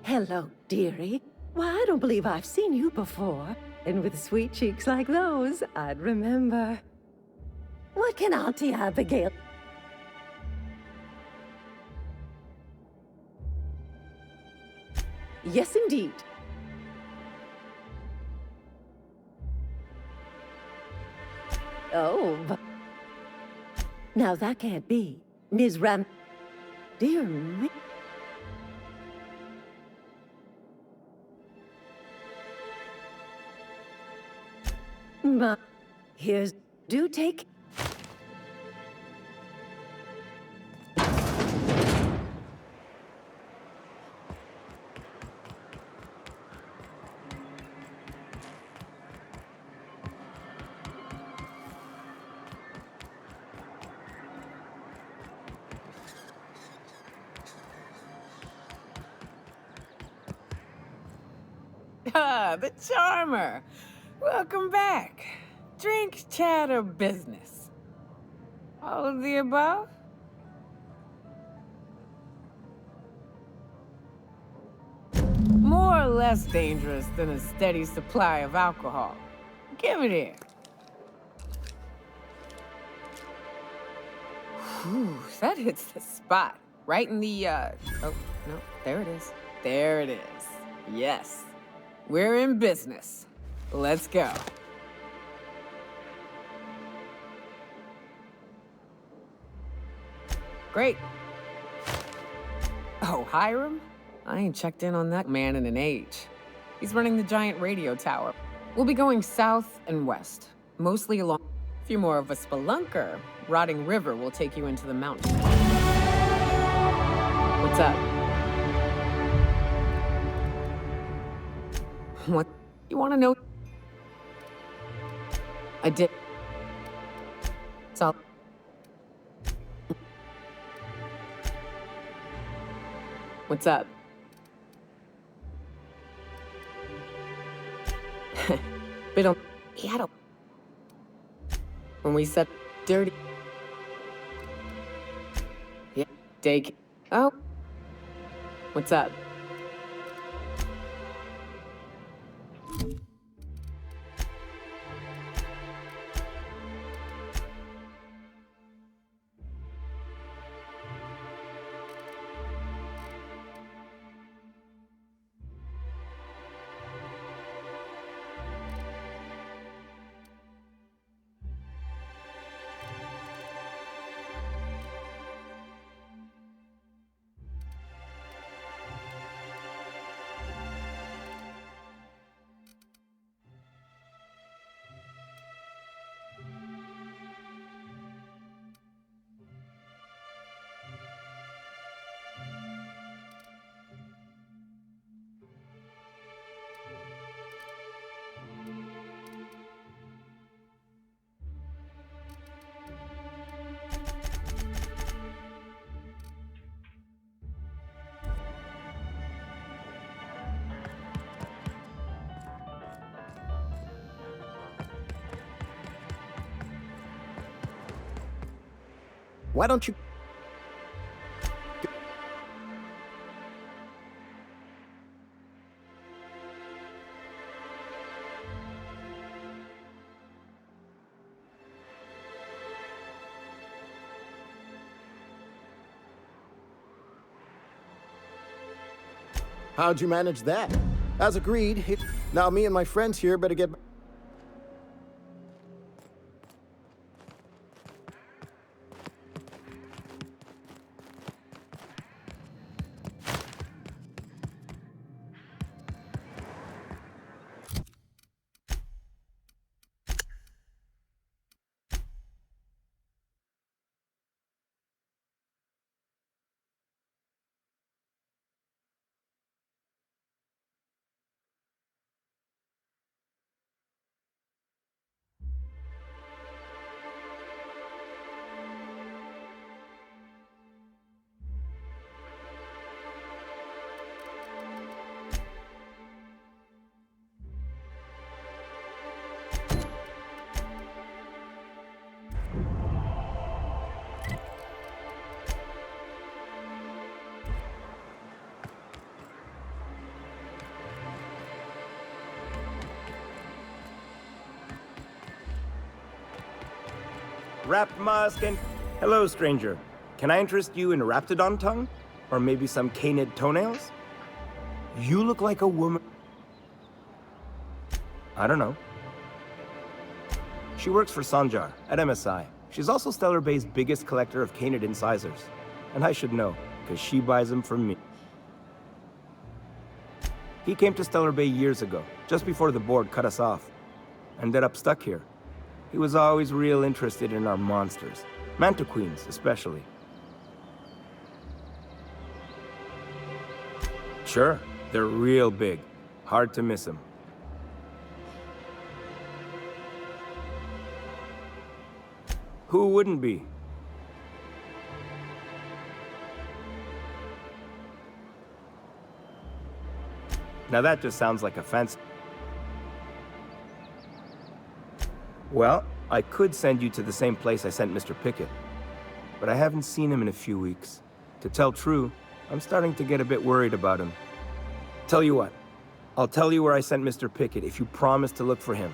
Hello, dearie. Why, I don't believe I've seen you before. And with sweet cheeks like those, I'd remember. What can Auntie Abigail... Yes, indeed. Oh, but... Now that can't be. Ms. Ram... Dear me... Ma, here's... Do take... Ah, the charmer. Welcome back. Drink, chat, or business? All of the above? More or less dangerous than a steady supply of alcohol. Give it here. Whew, that hits the spot. Right in the, Oh, no, there it is. There it is. Yes. We're in business. Let's go. Great. Oh, Hiram? I ain't checked in on that man in an age. He's running the giant radio tower. We'll be going south and west, mostly along... If you're more of a spelunker, Rotting River will take you into the mountains. What's up? What? You want to know? I did. So... What's up? Bit on... He had a... When we said dirty... Yeah, Dake. Oh. What's up? Why don't you... How'd you manage that? As agreed, now me and my friends here better get... Wrapped mask and... Hello, stranger. Can I interest you in Raptidon tongue? Or maybe some canid toenails? You look like a woman... I don't know. She works for Sanjar at MSI. She's also Stellar Bay's biggest collector of canid incisors. And I should know, because she buys them from me. He came to Stellar Bay years ago, just before the board cut us off. Ended up stuck here. He was always real interested in our monsters. Mantiqueens, especially. Sure, they're real big. Hard to miss them. Who wouldn't be? Now that just sounds like a fancy... Well, I could send you to the same place I sent Mr. Pickett. But I haven't seen him in a few weeks. To tell true, I'm starting to get a bit worried about him. Tell you what, I'll tell you where I sent Mr. Pickett if you promise to look for him.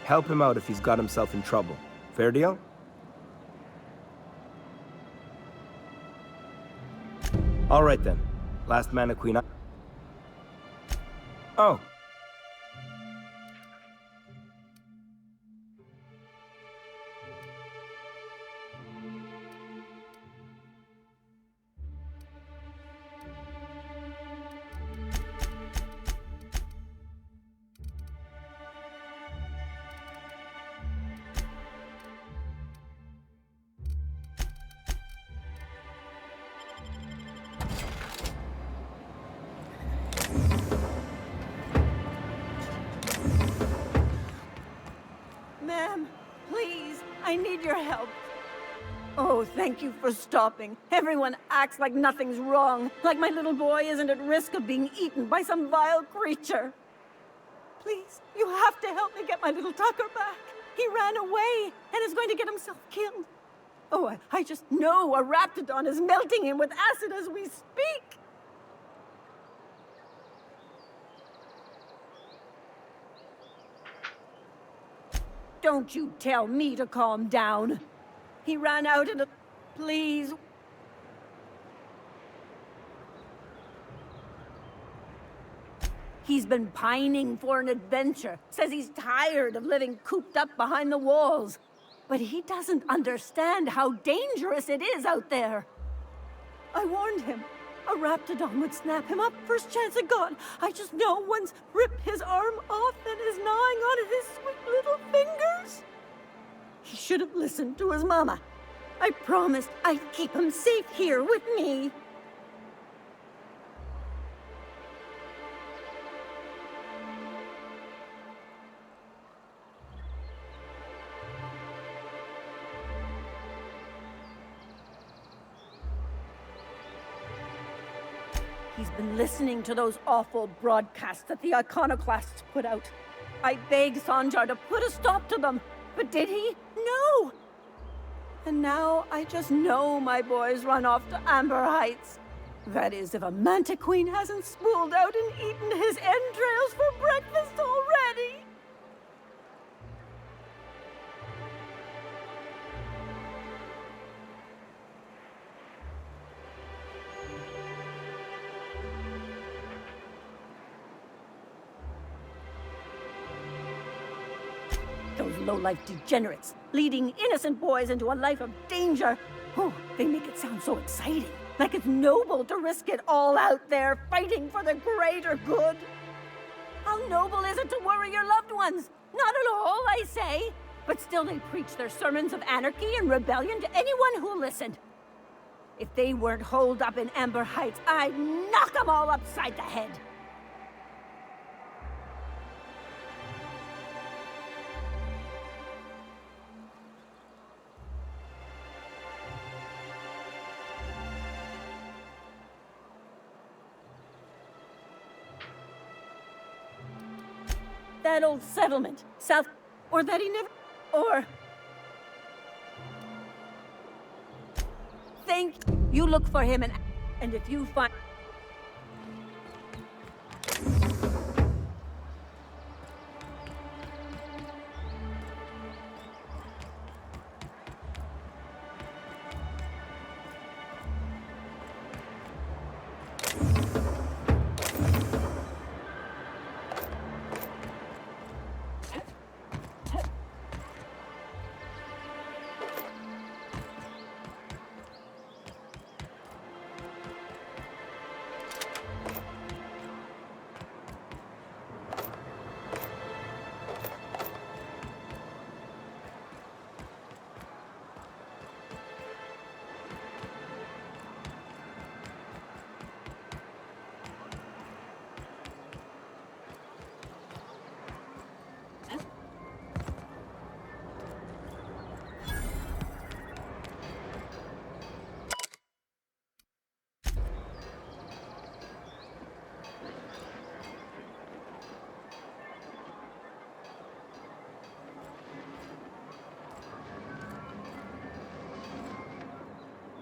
Help him out if he's got himself in trouble. Fair deal? All right then. Last mannequin. Oh. Ma'am, please, I need your help. Oh, thank you for stopping. Everyone acts like nothing's wrong, like my little boy isn't at risk of being eaten by some vile creature. Please, you have to help me get my little Tucker back. He ran away and is going to get himself killed. Oh, I just know a Raptidon is melting him with acid as we speak. Don't you tell me to calm down. He ran out in a... Please. He's been pining for an adventure. Says he's tired of living cooped up behind the walls. But he doesn't understand how dangerous it is out there. I warned him. A Raptidon would snap him up first chance it got. I just know one's ripped his arm off and is gnawing on his sweet little fingers. He should have listened to his mama. I promised I'd keep him safe here with me. He's been listening to those awful broadcasts that the iconoclasts put out. I begged Sanjar to put a stop to them, but did he? No! And now I just know my boys run off to Amber Heights. That is, if a Manta Queen hasn't spooled out and eaten his entrails for breakfast already. Those low-life degenerates, leading innocent boys into a life of danger. Oh, they make it sound so exciting. Like it's noble to risk it all out there, fighting for the greater good. How noble is it to worry your loved ones? Not at all, I say. But still they preach their sermons of anarchy and rebellion to anyone who listened. If they weren't holed up in Amber Heights, I'd knock them all upside the head. That old settlement, south, or that he never, or... Think you look for him and if you find...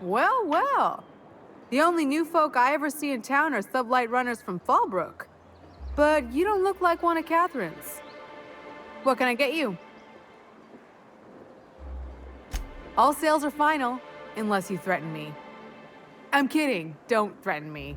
Well, well. The only new folk I ever see in town are sublight runners from Fallbrook. But you don't look like one of Catherine's. What can I get you? All sales are final, unless you threaten me. I'm kidding. Don't threaten me.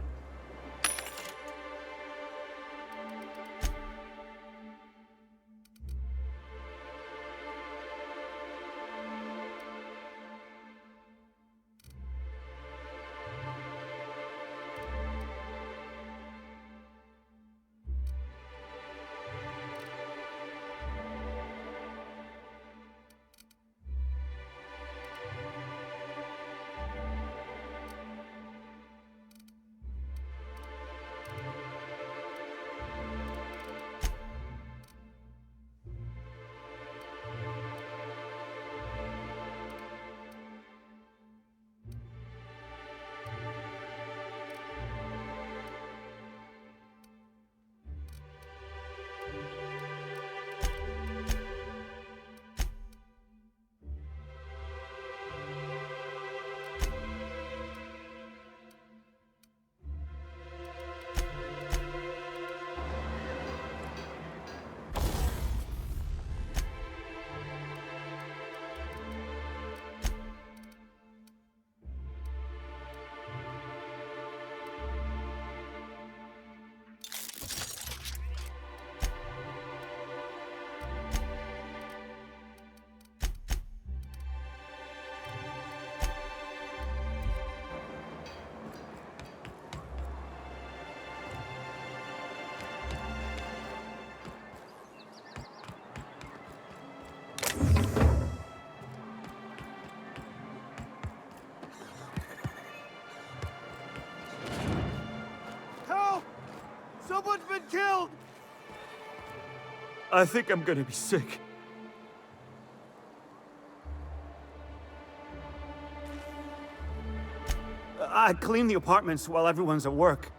Someone's been killed! I think I'm gonna be sick. I clean the apartments while everyone's at work.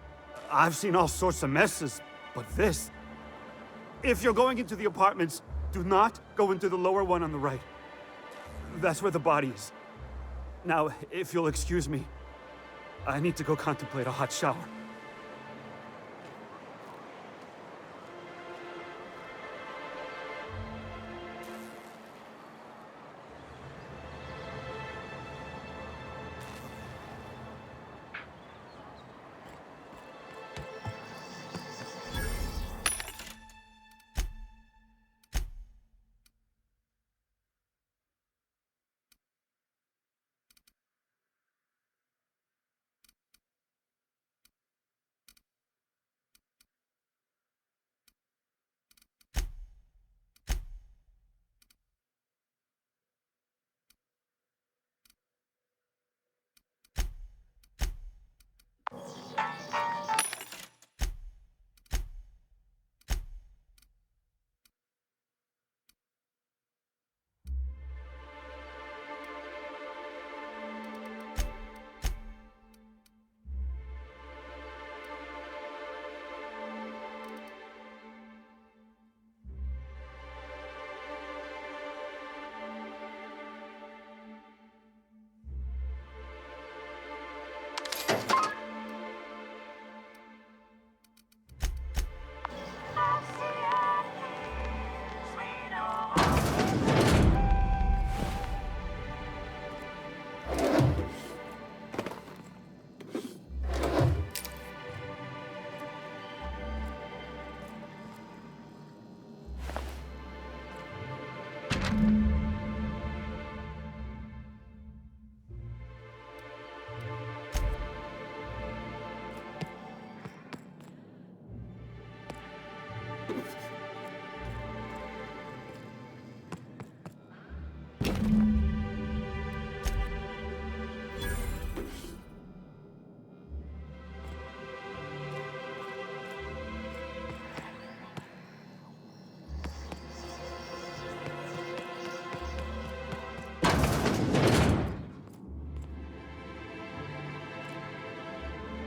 I've seen all sorts of messes, but this... If you're going into the apartments, do not go into the lower one on the right. That's where the body is. Now, if you'll excuse me, I need to go contemplate a hot shower.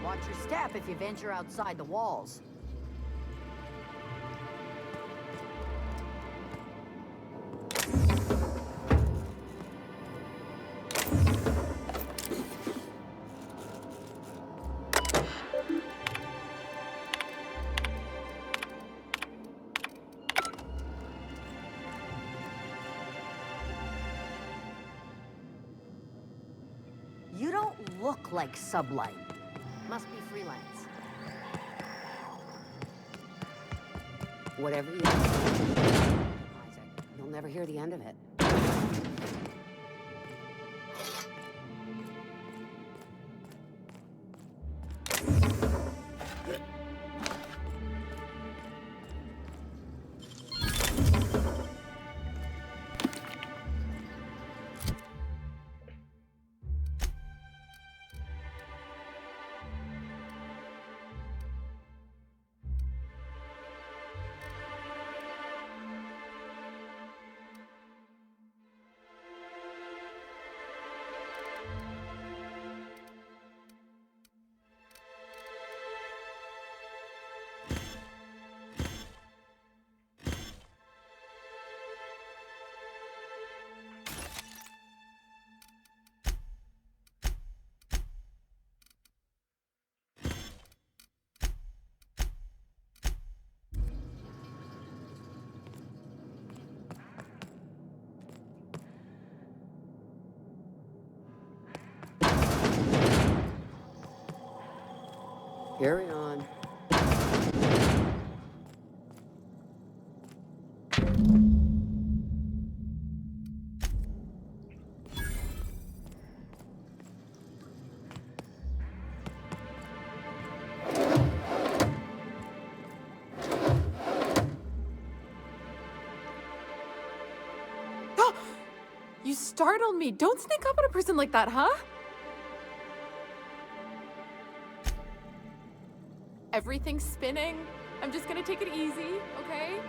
Watch your step if you venture outside the walls. You don't look like Sublight. Must be freelance. Whatever you do, Isaac, you'll never hear the end of it. Carry on. You startled me. Don't sneak up on a person like that, huh? Everything's spinning. I'm just gonna take it easy, okay?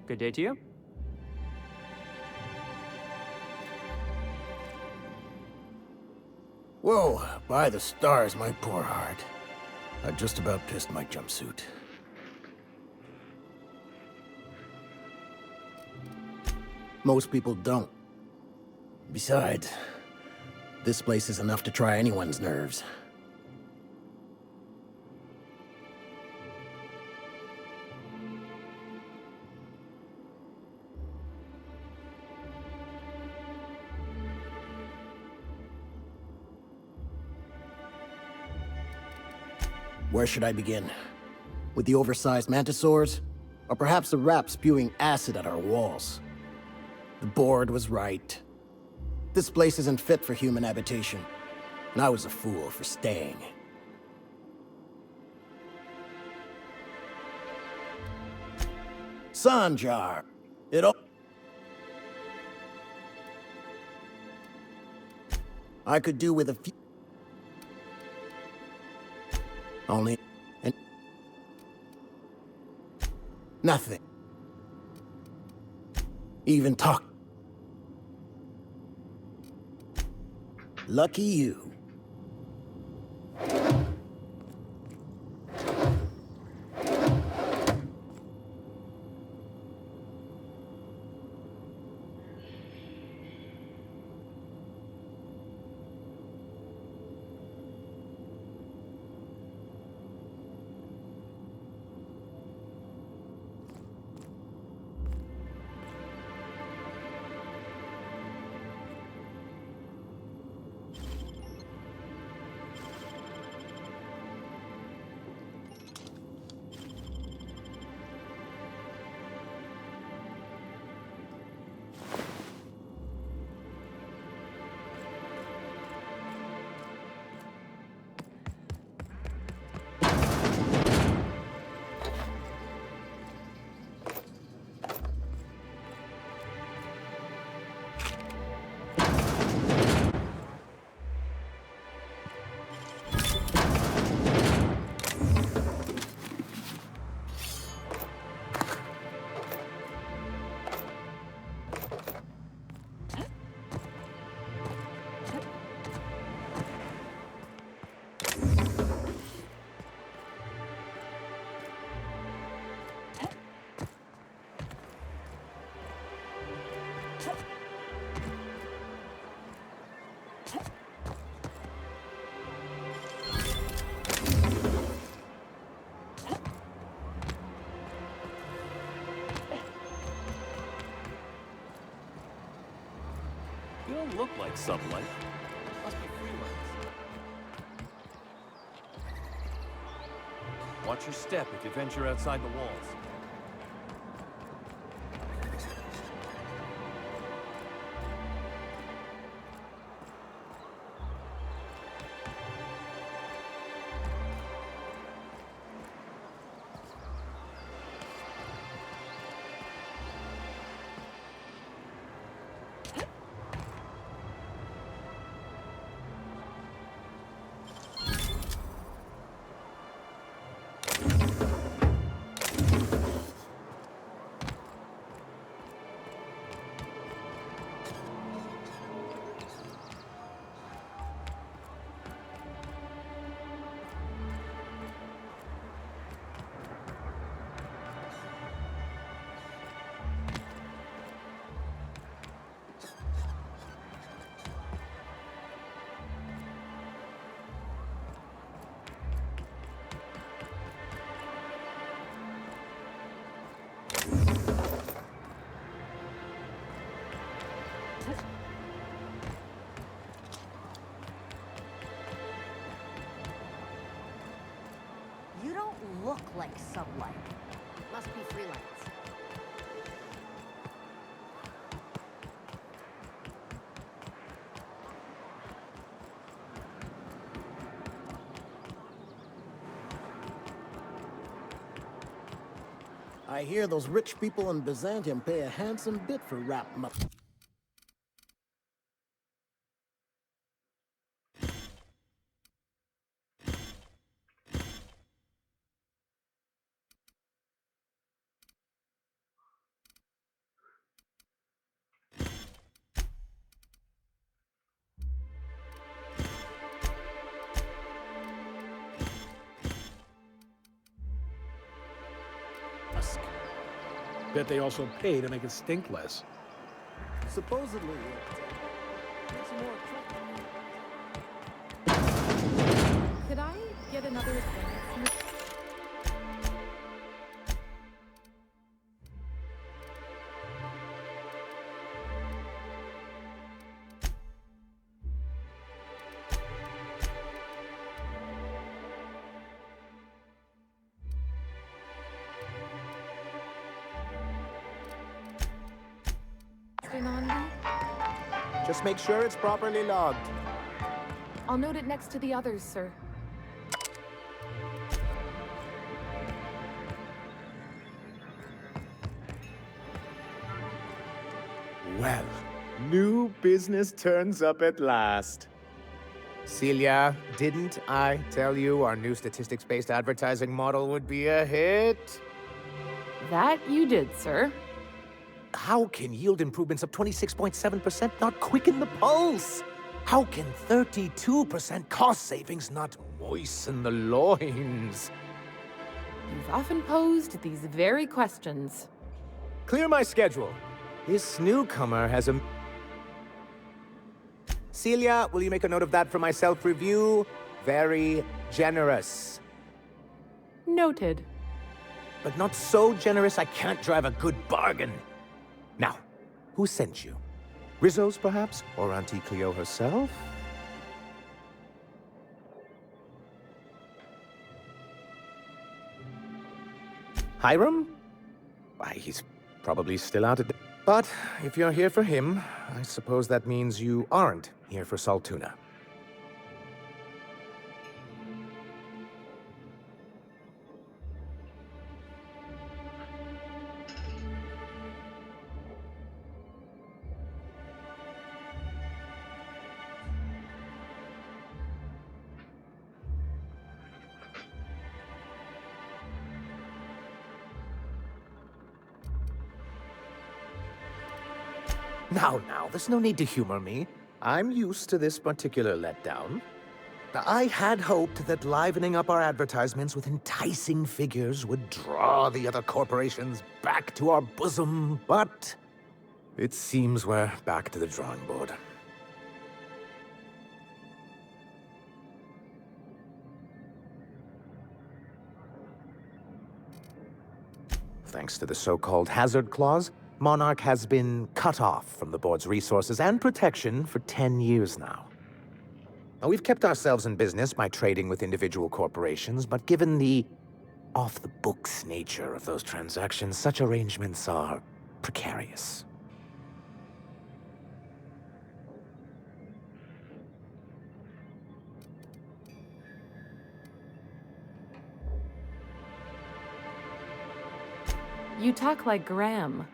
Good day to you. Whoa, by the stars, my poor heart. I just about pissed my jumpsuit. Most people don't. Besides, this place is enough to try anyone's nerves. Where should I begin? With the oversized mantisaurs? Or perhaps the rap spewing acid at our walls? The board was right. This place isn't fit for human habitation, and I was a fool for staying. Sanjar! It all... I could do with a few... Only... and... nothing. Even talk. Lucky you. You don't look like Sublight. Must be freelance. Watch your step if you venture outside the walls. You don't look like Sublight. Must be freelance. I hear those rich people in Byzantium pay a handsome bit for rap Bet they also pay to make it stink less. Supposedly, makes you more Could I get another glance? Mr. Nandi? Just make sure it's properly logged. I'll note it next to the others, sir. Well, new business turns up at last. Celia, didn't I tell you our new statistics-based advertising model would be a hit? That you did, sir. How can yield improvements of 26.7% not quicken the pulse? How can 32% cost savings not moisten the loins? You've often posed these very questions. Clear my schedule. This newcomer has a... Celia, will you make a note of that for my self-review? Very generous. Noted. But not so generous I can't drive a good bargain. Now, who sent you? Rizzo's, perhaps? Or Auntie Cleo herself? Hiram? Why, he's probably still out at... But if you're here for him, I suppose that means you aren't here for Saltuna. Now, there's no need to humor me. I'm used to this particular letdown. I had hoped that livening up our advertisements with enticing figures would draw the other corporations back to our bosom, but it seems we're back to the drawing board. Thanks to the so-called hazard clause, Monarch has been cut off from the board's resources and protection for 10 years now. Now, we've kept ourselves in business by trading with individual corporations, but given the off-the-books nature of those transactions, such arrangements are precarious. You talk like Graham.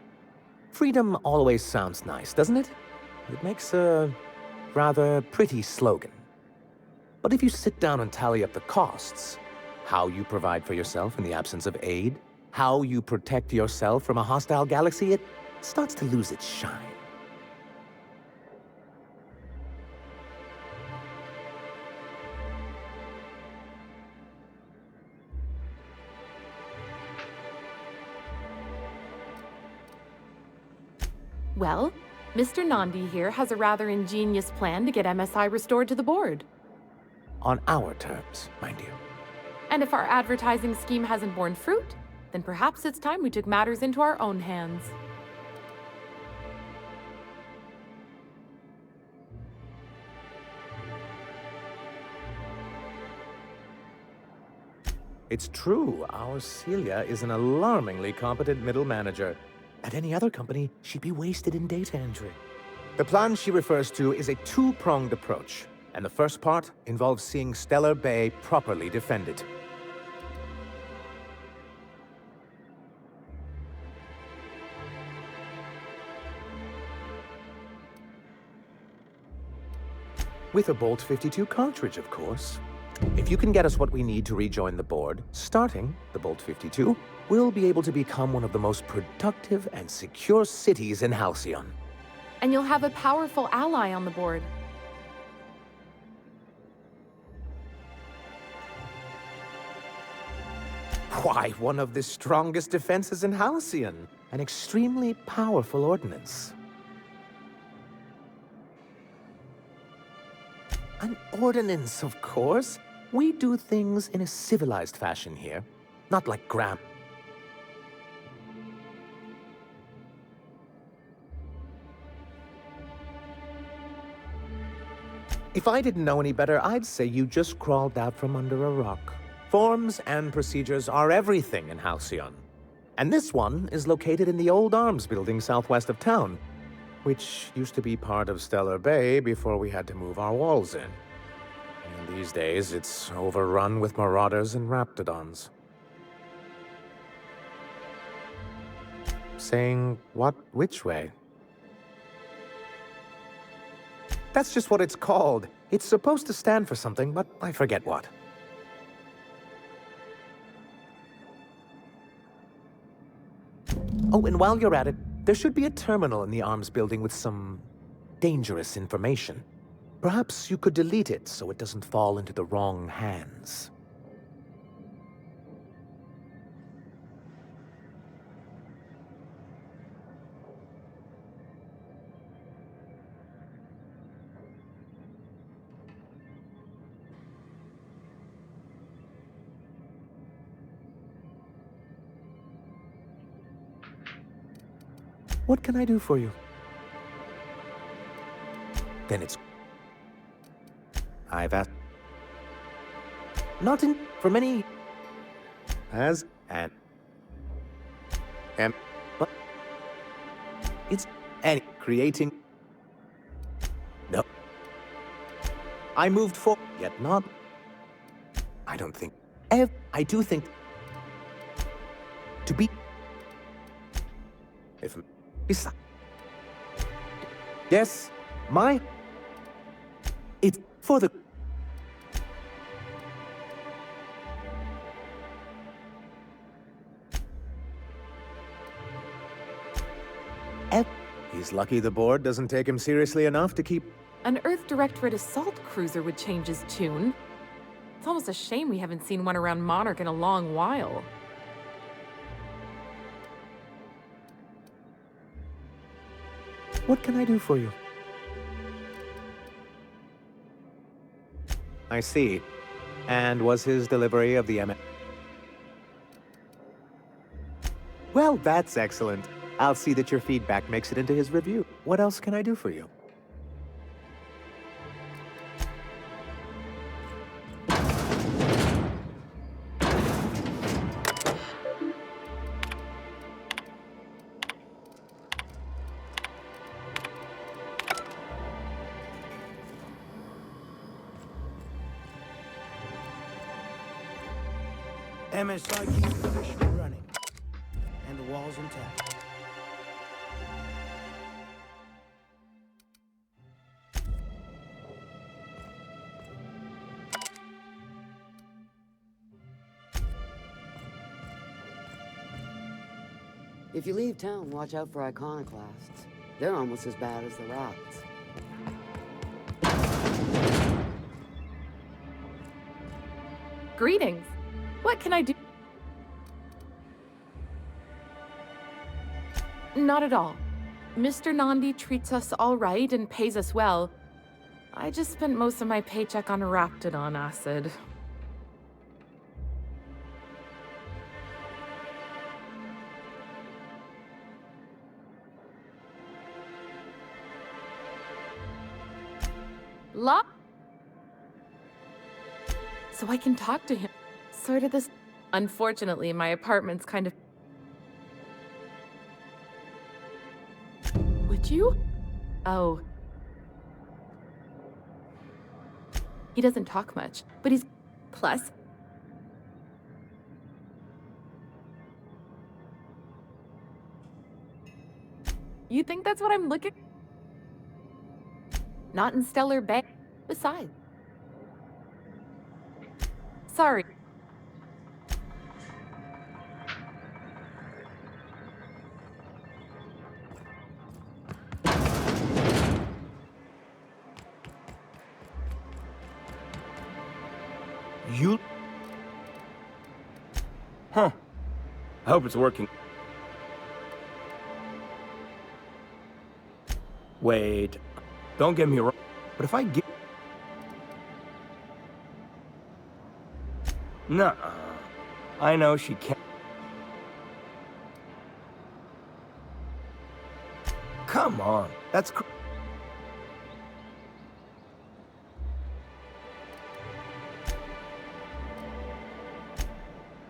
Freedom always sounds nice, doesn't it? It makes a rather pretty slogan. But if you sit down and tally up the costs, how you provide for yourself in the absence of aid, how you protect yourself from a hostile galaxy, it starts to lose its shine. Well, Mr. Nandi here has a rather ingenious plan to get MSI restored to the board. On our terms, mind you. And if our advertising scheme hasn't borne fruit, then perhaps it's time we took matters into our own hands. It's true, our Celia is an alarmingly competent middle manager. At any other company, she'd be wasted in data entry. The plan she refers to is a two-pronged approach, and the first part involves seeing Stellar Bay properly defended. With a Bolt 52 cartridge, of course. If you can get us what we need to rejoin the board, starting the Bolt 52, we'll be able to become one of the most productive and secure cities in Halcyon. And you'll have a powerful ally on the board. Why, one of the strongest defenses in Halcyon. An extremely powerful ordinance. An ordinance, of course. We do things in a civilized fashion here. Not like Graham. If I didn't know any better, I'd say you just crawled out from under a rock. Forms and procedures are everything in Halcyon. And this one is located in the old arms building southwest of town, which used to be part of Stellar Bay before we had to move our walls in. And these days, it's overrun with marauders and raptidons. Saying what? Which way? That's just what it's called. It's supposed to stand for something, but I forget what. Oh, and while you're at it, there should be a terminal in the arms building with some dangerous information. Perhaps you could delete it so it doesn't fall into the wrong hands. What can I do for you? Then it's... I've asked... Not in... for many... As... and... but... It's... and... creating... No. I moved forward, yet not... I don't think... I do think... To be... If... Besides... Yes, my... It's for the... He's lucky the board doesn't take him seriously enough to keep... An Earth Directorate assault cruiser would change his tune. It's almost a shame we haven't seen one around Monarch in a long while. What can I do for you? I see. And was his delivery of the Well, that's excellent. I'll see that your feedback makes it into his review. What else can I do for you? MSI keeps the mission running, and the walls intact. If you leave town, watch out for iconoclasts. They're almost as bad as the rats. Greetings. What can I do? Not at all. Mr. Nandi treats us all right and pays us well. I just spent most of my paycheck on raptidon acid. So I can talk to him. Sort of this... Unfortunately, my apartment's kind of... Would you? Oh. He doesn't talk much, but he's... Plus... You think that's what I'm looking... Not in Stellar Bay. Besides... Sorry. You... Huh. I hope it's working. Wait, don't get me wrong, but if I get... Nuh-uh. I know she can't... Come on, that's...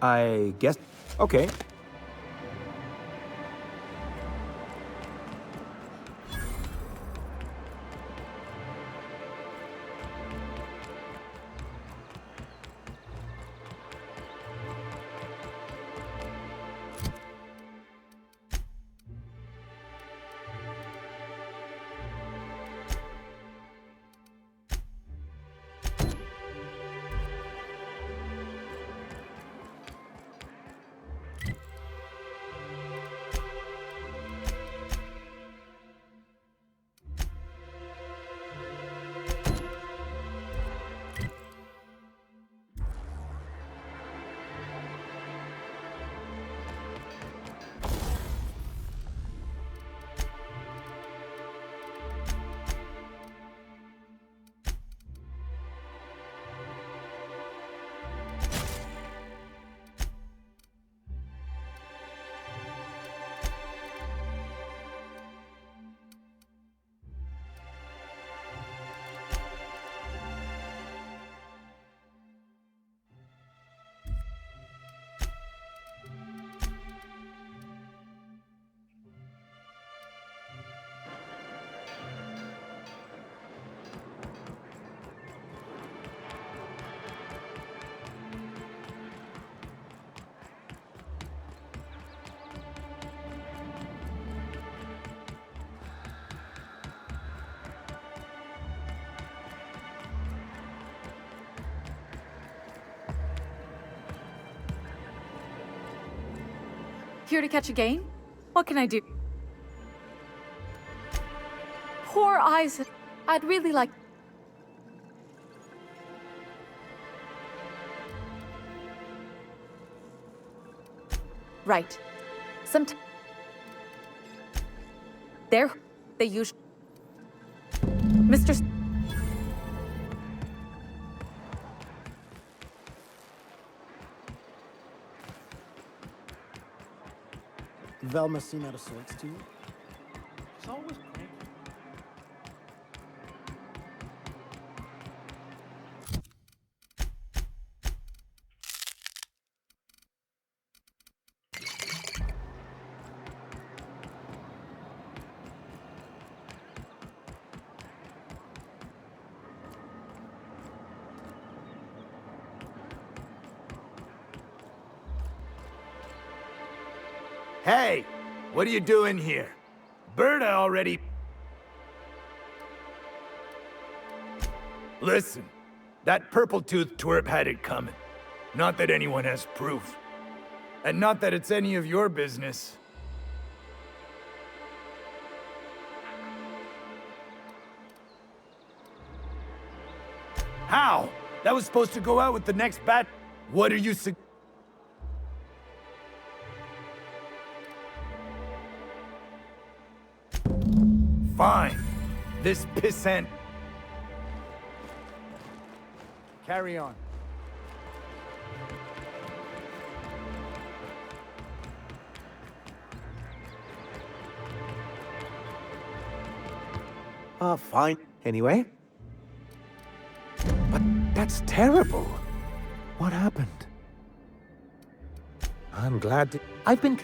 I guess... Okay. Here to catch a game? What can I do? Poor eyes. I'd really like... Right. There, they usually... Mr. Velma seem out of sorts to you? She's always cranky. Hey! What are you doing here? Berta already... Listen, that purple-toothed twerp had it coming. Not that anyone has proof. And not that it's any of your business. How? That was supposed to go out with the next bat... What are you Fine. This pissant... Carry on. Fine. Anyway. But that's terrible. What happened? I'm glad to... I've been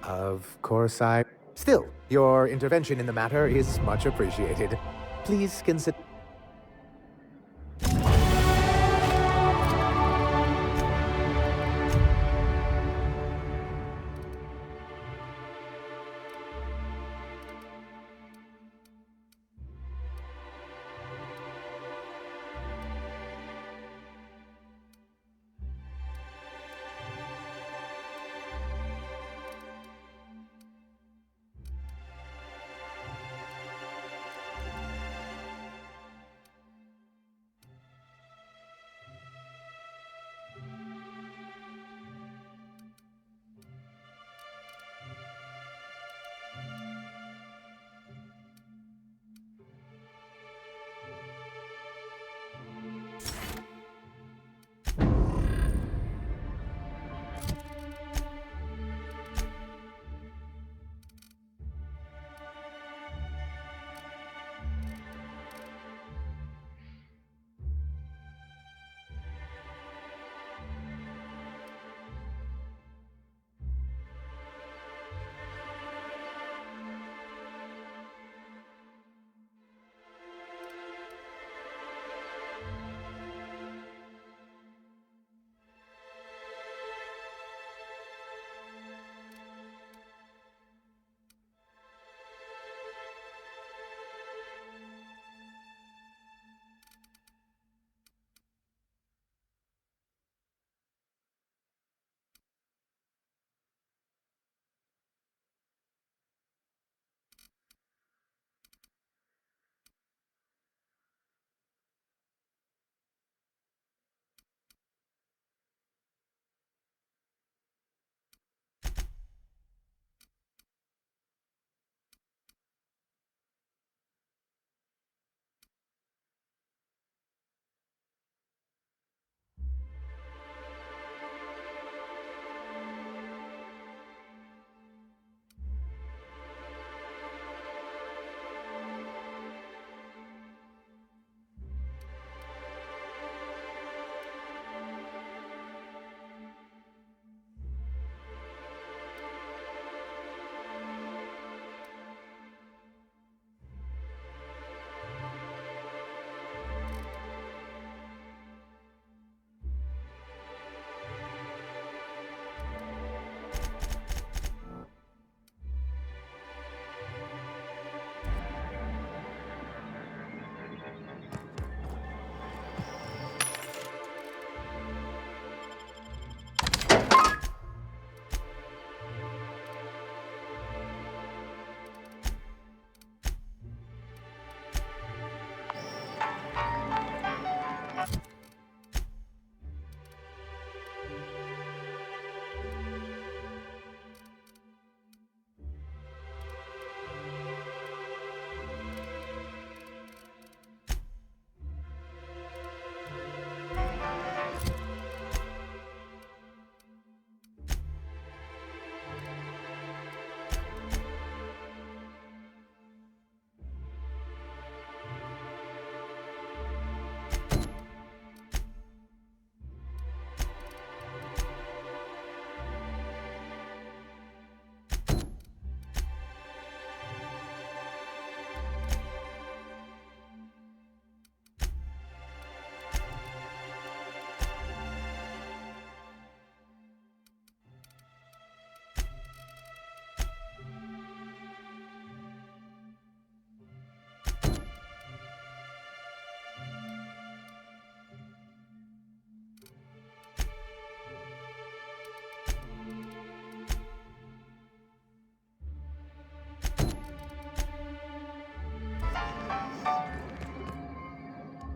Of course I... Still, your intervention in the matter is much appreciated. Please consider...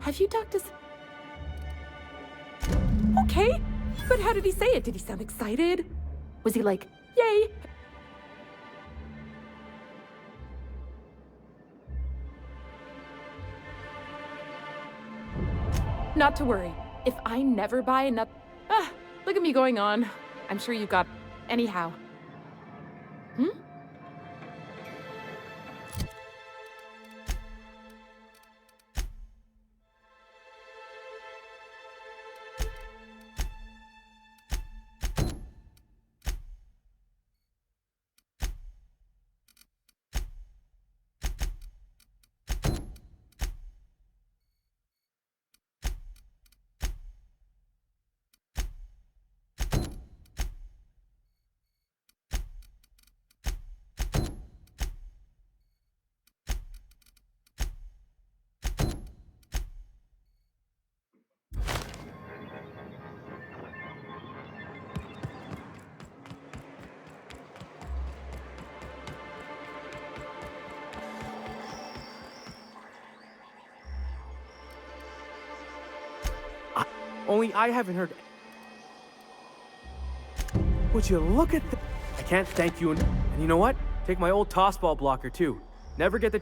Have you talked to... Okay, but how did he say it? Did he sound excited? Was he like, yay? Not to worry. If I never buy another... Ah, look at me going on. I'm sure you got... Anyhow. Hmm? Only I haven't heard... Would you look at the... I can't thank you, and you know what? Take my old tossball blocker, too. Never get the...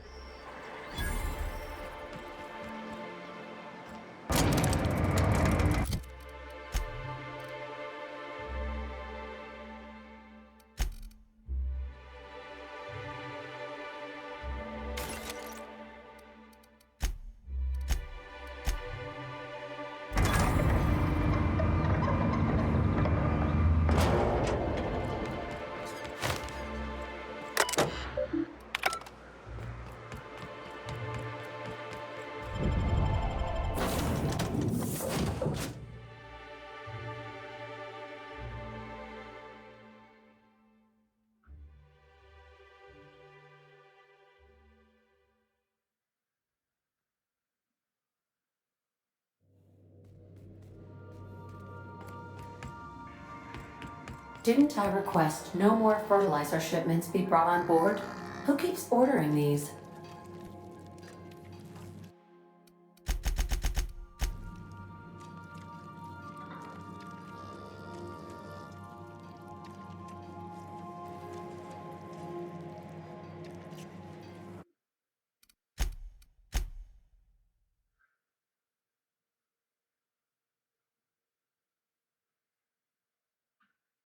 Didn't I request no more fertilizer shipments be brought on board? Who keeps ordering these?